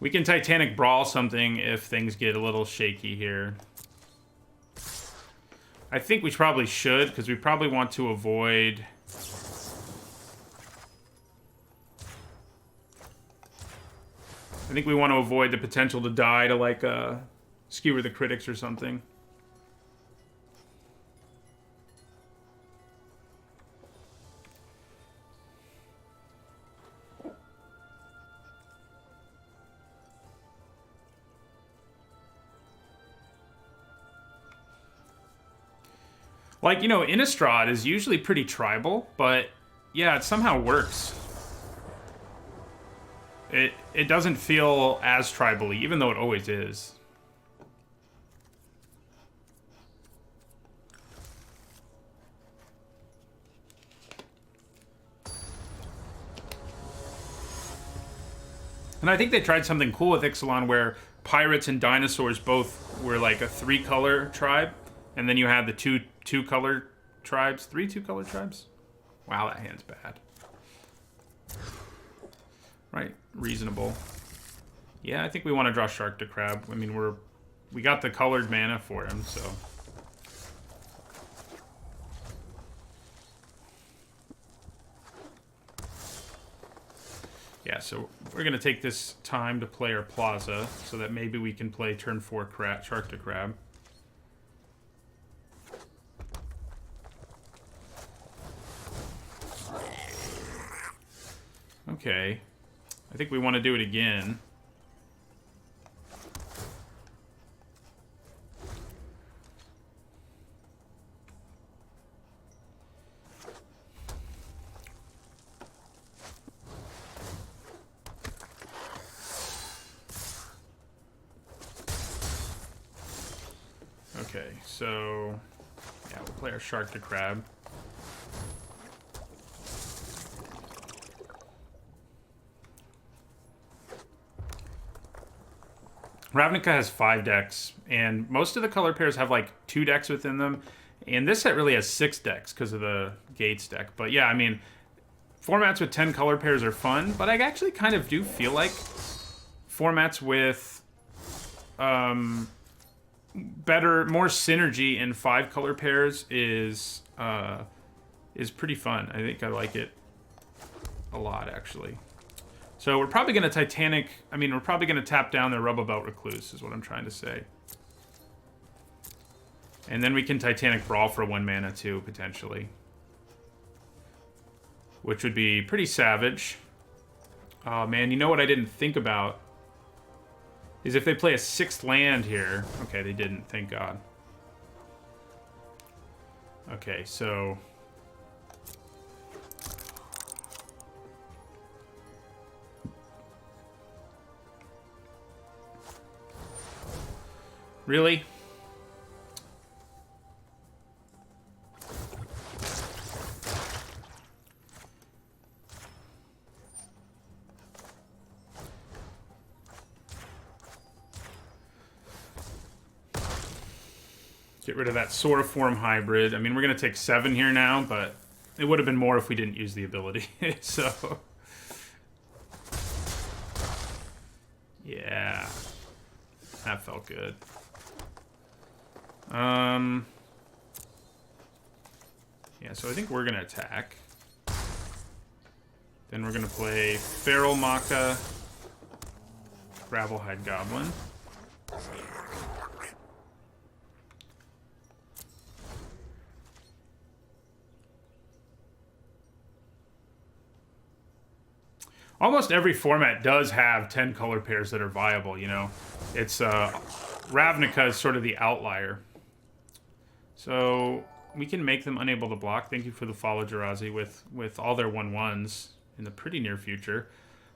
We can Titanic Brawl something if things get a little shaky here. I think we probably should, because we probably want to avoid... I think we want to avoid the potential to die to, like, Skewer the Critics or something. Like, you know, Innistrad is usually pretty tribal, but yeah, it somehow works. It doesn't feel as tribal-y, even though it always is. And I think they tried something cool with Ixalan where pirates and dinosaurs both were like a 3-color tribe, and then you had the two-color tribes. 3 2-color tribes? Wow, that hand's bad. Right, reasonable. Yeah, I think we want to draw Shark to Crab. I mean, we got the colored mana for him, so... Yeah, so we're going to take this time to play our Plaza, so that maybe we can play turn 4 Shark to Crab. Okay. I think we want to do it again. Okay, so yeah, we'll play our Shark to Crab. Ravnica has 5 decks, and most of the color pairs have like 2 decks within them. And this set really has 6 decks because of the Gates deck. But yeah, I mean, formats with 10 color pairs are fun, but I actually kind of do feel like formats with more synergy in 5 color pairs is pretty fun. I think I like it a lot, actually. So we're probably going to Titanic... I mean, we're probably going to tap down the Rubblebelt Recluse, is what I'm trying to say. And then we can Titanic Brawl for 1 mana, too, potentially. Which would be pretty savage. Oh, man, you know what I didn't think about? Is if they play a 6th land here... Okay, they didn't, thank God. Okay, so... Really? Get rid of that Sora Form hybrid. I mean, we're going to take 7 here now, but it would have been more if we didn't use the ability. So... Yeah. That felt good. Yeah, so I think we're going to attack. Then we're going to play Feral Maca, Gravelhide Goblin. Almost every format does have 10 color pairs that are viable, you know. It's, Ravnica is sort of the outlier. So, we can make them unable to block. Thank you for the follow, Jirazi, with all their 1/1s in the pretty near future.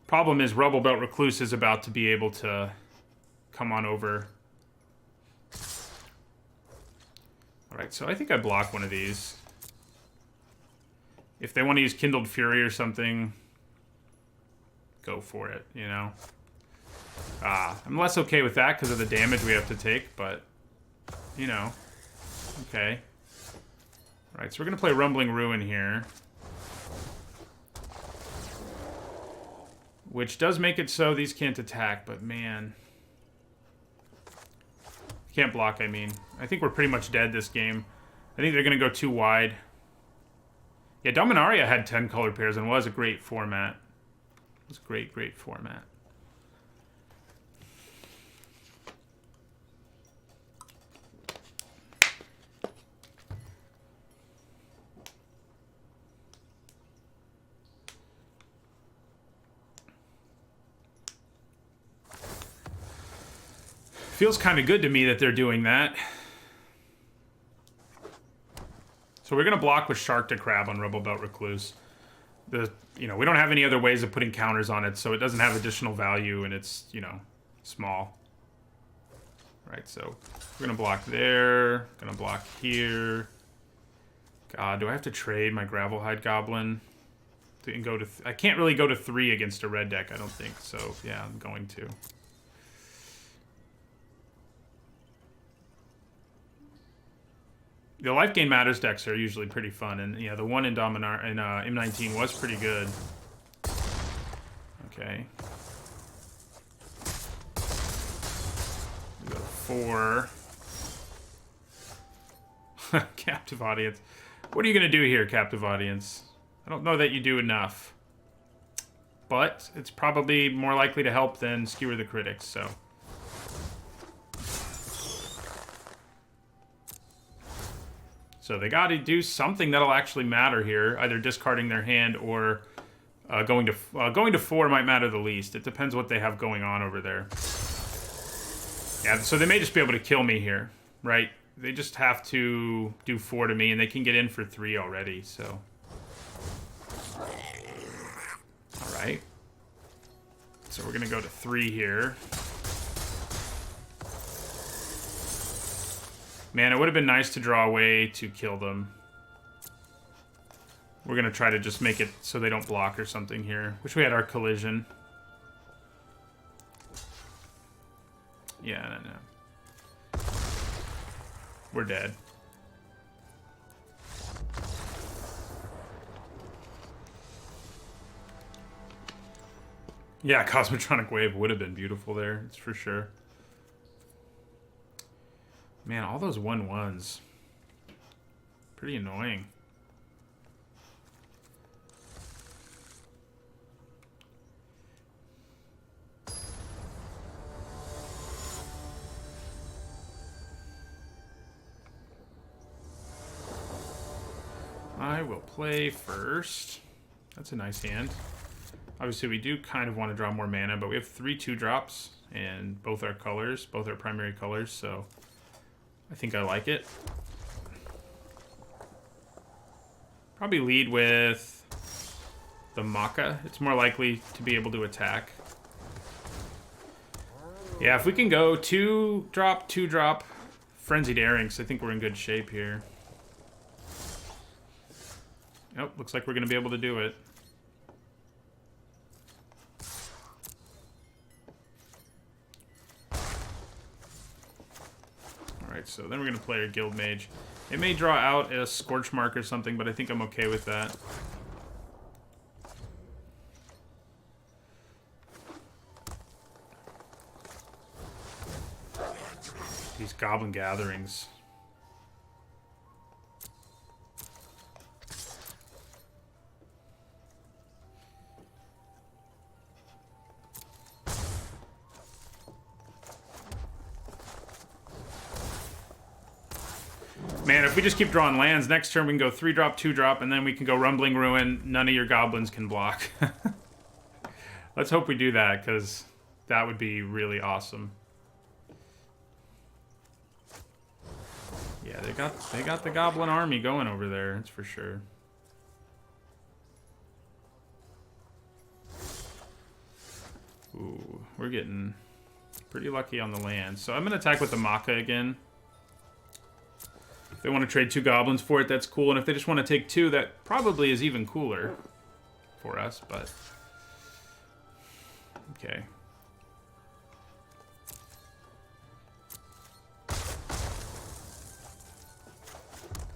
Problem is, Rubblebelt Recluse is about to be able to come on over. Alright, so I think I block one of these. If they want to use Kindled Fury or something, go for it, you know? I'm less okay with that because of the damage we have to take, but, you know, okay. Alright, so we're going to play Rumbling Ruin here. Which does make it so these can't attack, but man. Can't block, I mean. I think we're pretty much dead this game. I think they're going to go too wide. Yeah, Dominaria had 10 color pairs and was a great format. It was a great, great format. Feels kind of good to me that they're doing that. So we're going to block with Shark to Crab on Rubblebelt Recluse. You know, we don't have any other ways of putting counters on it, so it doesn't have additional value, and it's, you know, small. Right, so we're going to block there. Going to block here. God, do I have to trade my Gravelhide Goblin? And go to I can't really go to 3 against a red deck, I don't think. So, yeah, I'm going to. The life gain matters decks are usually pretty fun, and yeah, the one in M19 was pretty good. Okay. We go to 4. Captive Audience. What are you gonna do here, Captive Audience? I don't know that you do enough. But it's probably more likely to help than Skewer the Critics, so. So they got to do something that'll actually matter here, either discarding their hand or going to 4 might matter the least. It depends what they have going on over there. Yeah, so they may just be able to kill me here, right? They just have to do 4 to me, and they can get in for 3 already. So, all right. So we're gonna go to 3 here. Man, it would have been nice to draw a way to kill them. We're going to try to just make it so they don't block or something here. Wish we had our collision. Yeah, no. We're dead. Yeah, Cosmotronic Wave would have been beautiful there, it's for sure. Man, all those 1/1s. Pretty annoying. I will play first. That's a nice hand. Obviously, we do kind of want to draw more mana, but we have 3 2-drops, and both our colors, both our primary colors, so I think I like it. Probably lead with the Maca. It's more likely to be able to attack. Yeah, if we can go 2-drop, 2-drop, Frenzied Airings, I think we're in good shape here. Nope, looks like we're going to be able to do it. Alright, so then we're going to play our Guild Mage. It may draw out a Scorch Mark or something, but I think I'm okay with that. these Goblin Gatherings. Man, if we just keep drawing lands, next turn we can go 3-drop, 2-drop, and then we can go Rumbling Ruin. None of your goblins can block. Let's hope we do that, because that would be really awesome. Yeah, they got the goblin army going over there, that's for sure. Ooh, we're getting pretty lucky on the land. So I'm going to attack with the Maka again. If they want to trade 2 goblins for it, that's cool. And if they just want to take 2, that probably is even cooler for us, but... Okay.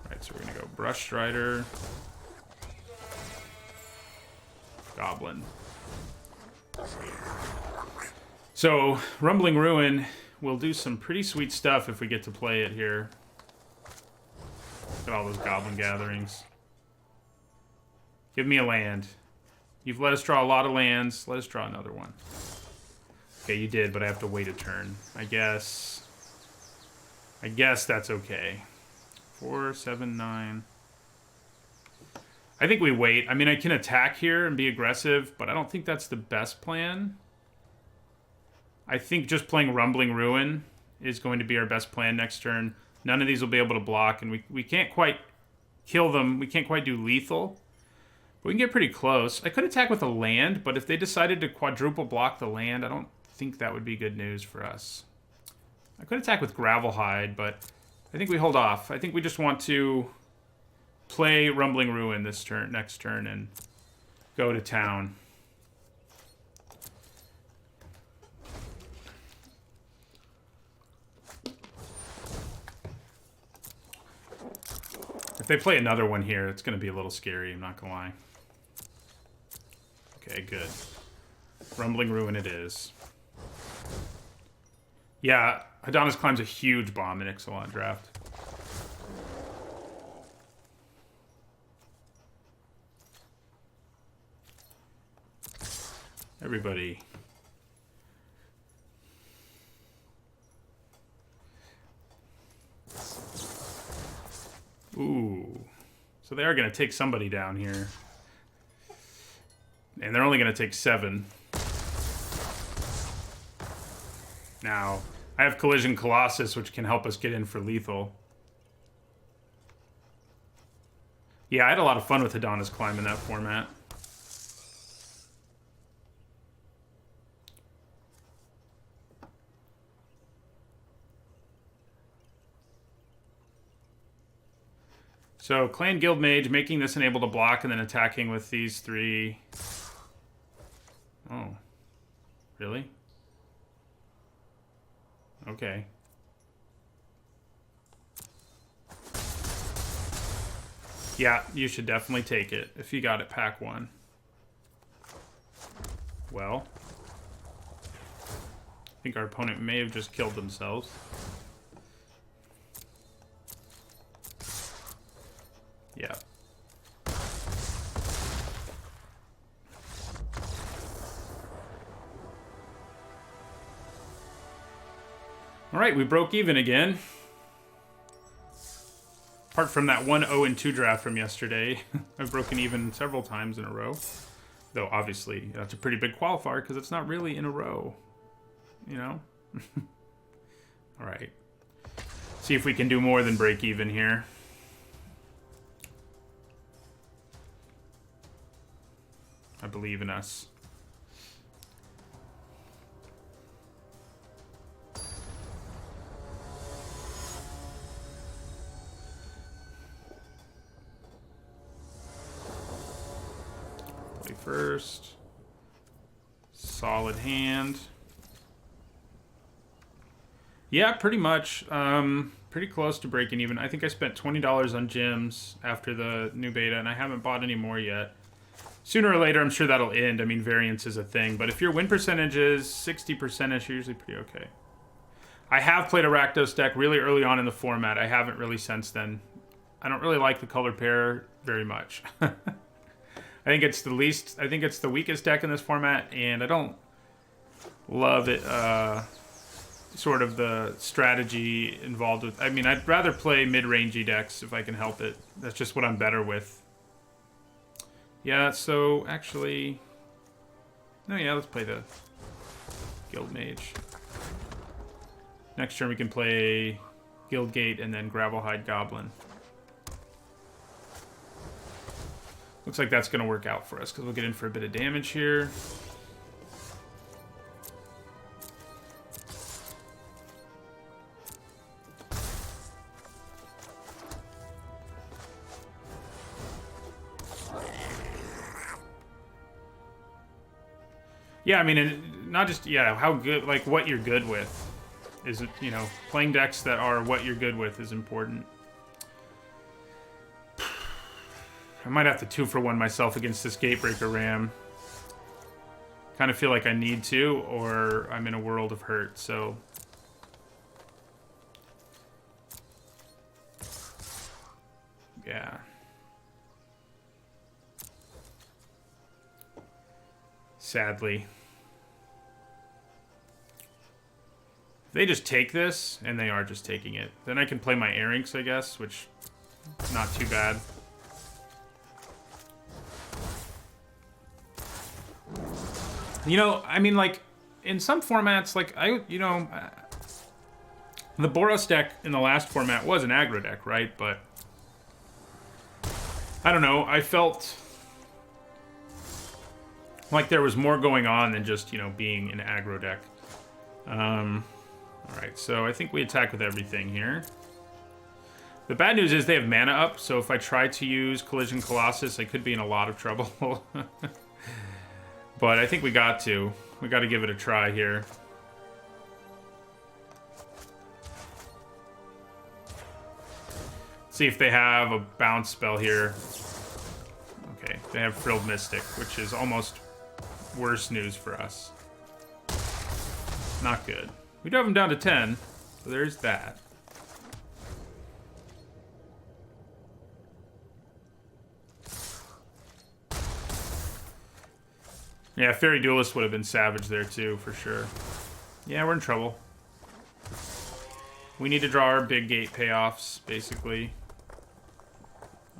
Alright, so we're going to go Brush Strider. Goblin. So, Rumbling Ruin will do some pretty sweet stuff if we get to play it here. Look at all those Goblin Gatherings. Give me a land. You've let us draw a lot of lands. Let us draw another one. Okay, you did, but I have to wait a turn. I guess that's okay. 4, 7, 9. I think we wait. I mean, I can attack here and be aggressive, but I don't think that's the best plan. I think just playing Rumbling Ruin is going to be our best plan next turn. None of these will be able to block, and we can't quite kill them. We can't quite do lethal. But we can get pretty close. I could attack with a land, but if they decided to quadruple block the land, I don't think that would be good news for us. I could attack with Gravelhide, but I think we hold off. I think we just want to play Rumbling Ruin this turn, next turn, and go to town. If they play another one here, it's going to be a little scary, I'm not going to lie. Okay, good. Rumbling Ruin it is. Yeah, Adonis Climb's a huge bomb in Ixalan draft. Everybody. Ooh. So they are going to take somebody down here. And they're only going to take 7. Now, I have Collision Colossus, which can help us get in for lethal. Yeah, I had a lot of fun with Adonis Climb in that format. So, Clan Guild Mage, making this unable to block and then attacking with these 3. Oh. Really? Okay. Yeah, you should definitely take it if you got it pack 1. Well. I think our opponent may have just killed themselves. Yeah. All right, we broke even again. Apart from that 1-0-2 draft from yesterday, I've broken even several times in a row. Though, obviously, that's a pretty big qualifier because it's not really in a row. You know? All right. See if we can do more than break even here. I believe in us. Play first. Solid hand. Yeah, pretty much. Pretty close to breaking even. I think I spent $20 on gems after the new beta, and I haven't bought any more yet. Sooner or later, I'm sure that'll end. I mean, variance is a thing. But if your win percentage is 60%ish, you're usually pretty okay. I have played a Rakdos deck really early on in the format. I haven't really since then. I don't really like the color pair very much. I think it's the least. I think it's the weakest deck in this format, and I don't love it. Sort of the strategy involved with. I mean, I'd rather play mid-rangey decks if I can help it. That's just what I'm better with. Yeah. So actually, no. Yeah. Let's play the Guild Mage. Next turn we can play Guildgate and then Gravelhide Goblin. Looks like that's going to work out for us because we'll get in for a bit of damage here. Yeah, I mean, and not just, yeah, how good, like what you're good with is, you know, playing decks that are what you're good with is important. I might have to 2-for-1 myself against this Gatebreaker Ram. Kind of feel like I need to, or I'm in a world of hurt, so. Yeah. Sadly. If they just take this, and they are just taking it, then I can play my Arinx, I guess, which is not too bad. You know, I mean, like, in some formats, like, the Boros deck in the last format was an aggro deck, right? But, I don't know, I felt like there was more going on than just, you know, being an aggro deck. Alright, so I think we attack with everything here. The bad news is they have mana up, so if I try to use Collision Colossus, I could be in a lot of trouble. But I think we got to. We got to give it a try here. See if they have a bounce spell here. Okay, they have Frilled Mystic, which is almost worse news for us. Not good. We do have them down to 10, so there's that. Yeah, Fairy Duelist would have been savage there too, for sure. Yeah, we're in trouble. We need to draw our big gate payoffs, basically.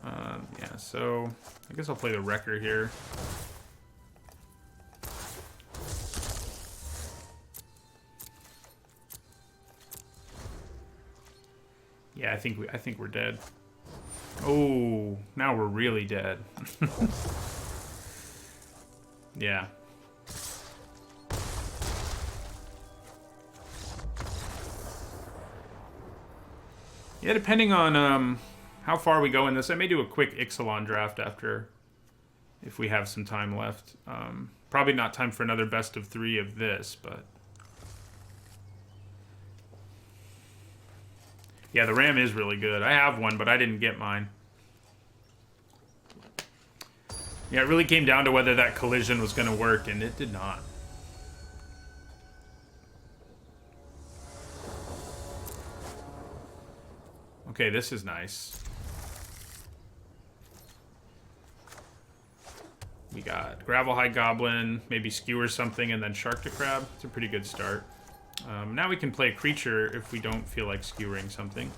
Yeah, so I guess I'll play the Wrecker here. Yeah, I think we're dead. Oh, now we're really dead. Yeah. Yeah, depending on how far we go in this, I may do a quick Ixalan draft after, if we have some time left. Probably not time for another best of 3 of this, but... Yeah, the Ram is really good. I have one, but I didn't get mine. Yeah, it really came down to whether that collision was going to work, and it did not. Okay, this is nice. We got Gravelhide Goblin, maybe Skewer something, and then Shark to Crab. It's a pretty good start. Now we can play a creature if we don't feel like skewering something.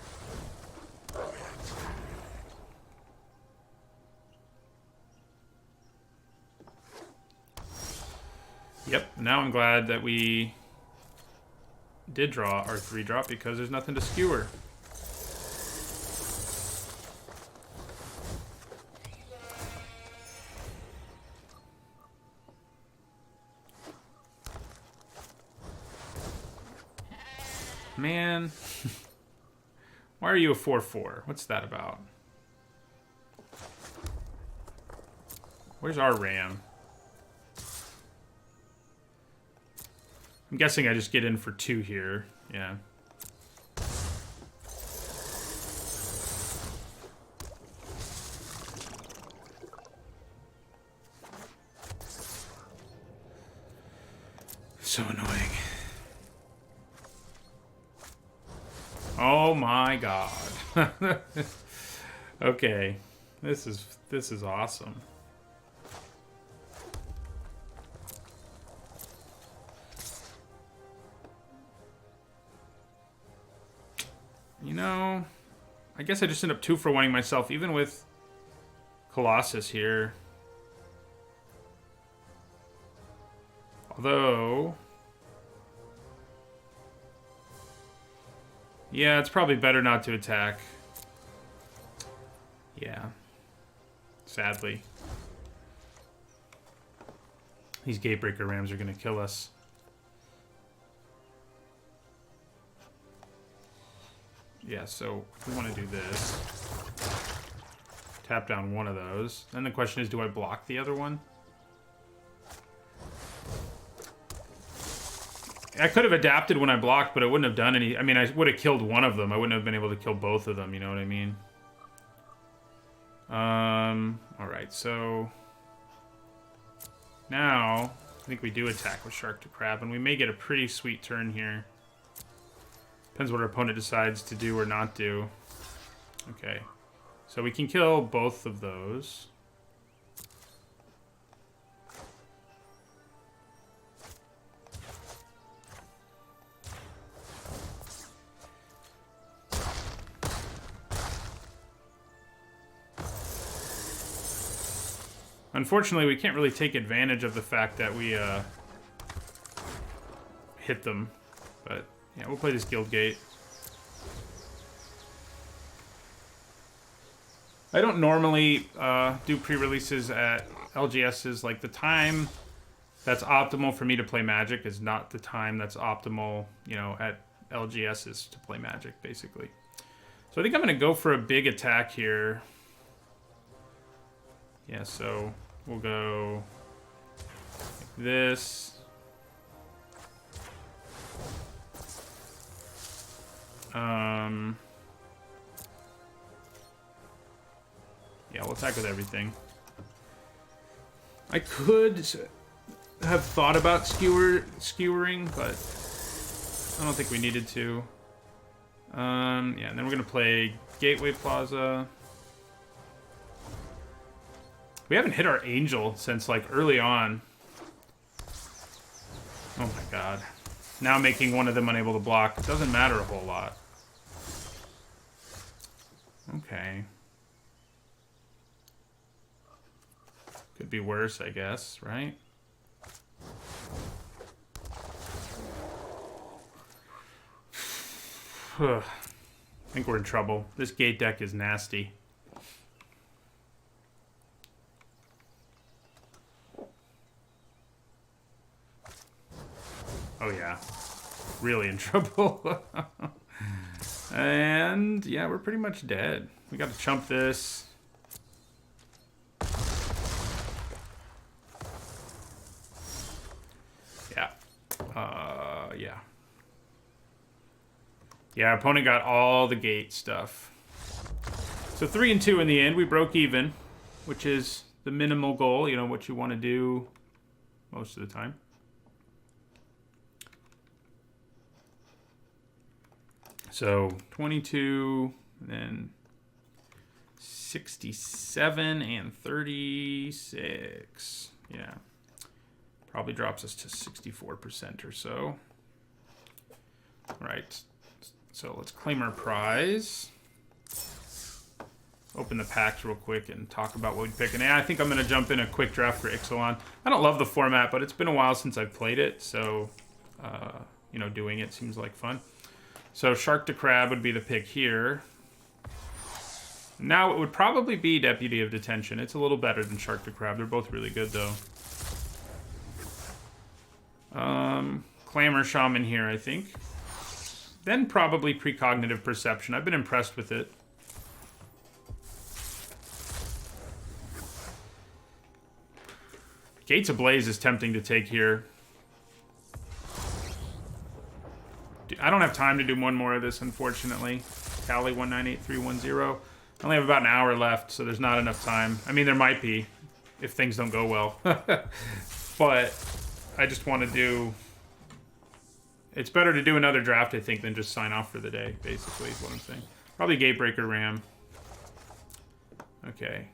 Yep, now I'm glad that we did draw our 3-drop because there's nothing to skewer. Man. Why are you a 4/4? What's that about? Where's our Ram? I'm guessing I just get in for 2 here. Yeah. So annoying. Oh my god. Okay. This is awesome. You know, I guess I just end up 2 for 1ing myself, even with Colossus here. Although, yeah, it's probably better not to attack. Yeah. Sadly. These Gatebreaker Rams are going to kill us. Yeah, so we want to do this. Tap down one of those. Then the question is, do I block the other one? I could have adapted when I blocked, but it wouldn't have done any... I mean, I would have killed one of them. I wouldn't have been able to kill both of them, you know what I mean? Alright, so... Now, I think we do attack with Shark to Crab, and we may get a pretty sweet turn here. Depends what our opponent decides to do or not do. Okay. So we can kill both of those. Unfortunately, we can't really take advantage of the fact that we hit them. But, yeah, we'll play this Guild Gate. I don't normally do pre-releases at LGSs. Like, the time that's optimal for me to play Magic is not the time that's optimal, you know, at LGSs to play Magic, basically. So I think I'm going to go for a big attack here. Yeah, so we'll go like this. Yeah, we'll attack with everything. I could have thought about skewering, but I don't think we needed to. Yeah, and then we're gonna play Gateway Plaza. We haven't hit our Angel since, like, early on. Oh my god. Now making one of them unable to block. It doesn't matter a whole lot. Okay. Could be worse, I guess, right? I think we're in trouble. This gate deck is nasty. Oh yeah, really in trouble. And yeah, we're pretty much dead. We got to chump this. Yeah. Yeah. Yeah, our opponent got all the gate stuff. So 3 and 2 in the end. We broke even, which is the minimal goal, you know, what you want to do most of the time. So 22, then 67 and 36. Yeah. Probably drops us to 64% or so. All right. So let's claim our prize. Open the packs real quick and talk about what we pick. And yeah, I think I'm going to jump in a quick draft for Ixalan. I don't love the format, but it's been a while since I've played it. So, you know, doing it seems like fun. So Shark to Crab would be the pick here. Now it would probably be Deputy of Detention. It's a little better than Shark to Crab. They're both really good, though. Clamor Shaman here, I think. Then probably Precognitive Perception. I've been impressed with it. Gates Ablaze is tempting to take here. I don't have time to do one more of this, unfortunately. Cali 198310. I only have about an hour left, so there's not enough time. I mean, there might be, if things don't go well. But I just want to do It's better to do another draft, I think, than just sign off for the day, basically, is what I'm saying. Probably Gatebreaker Ram. Okay.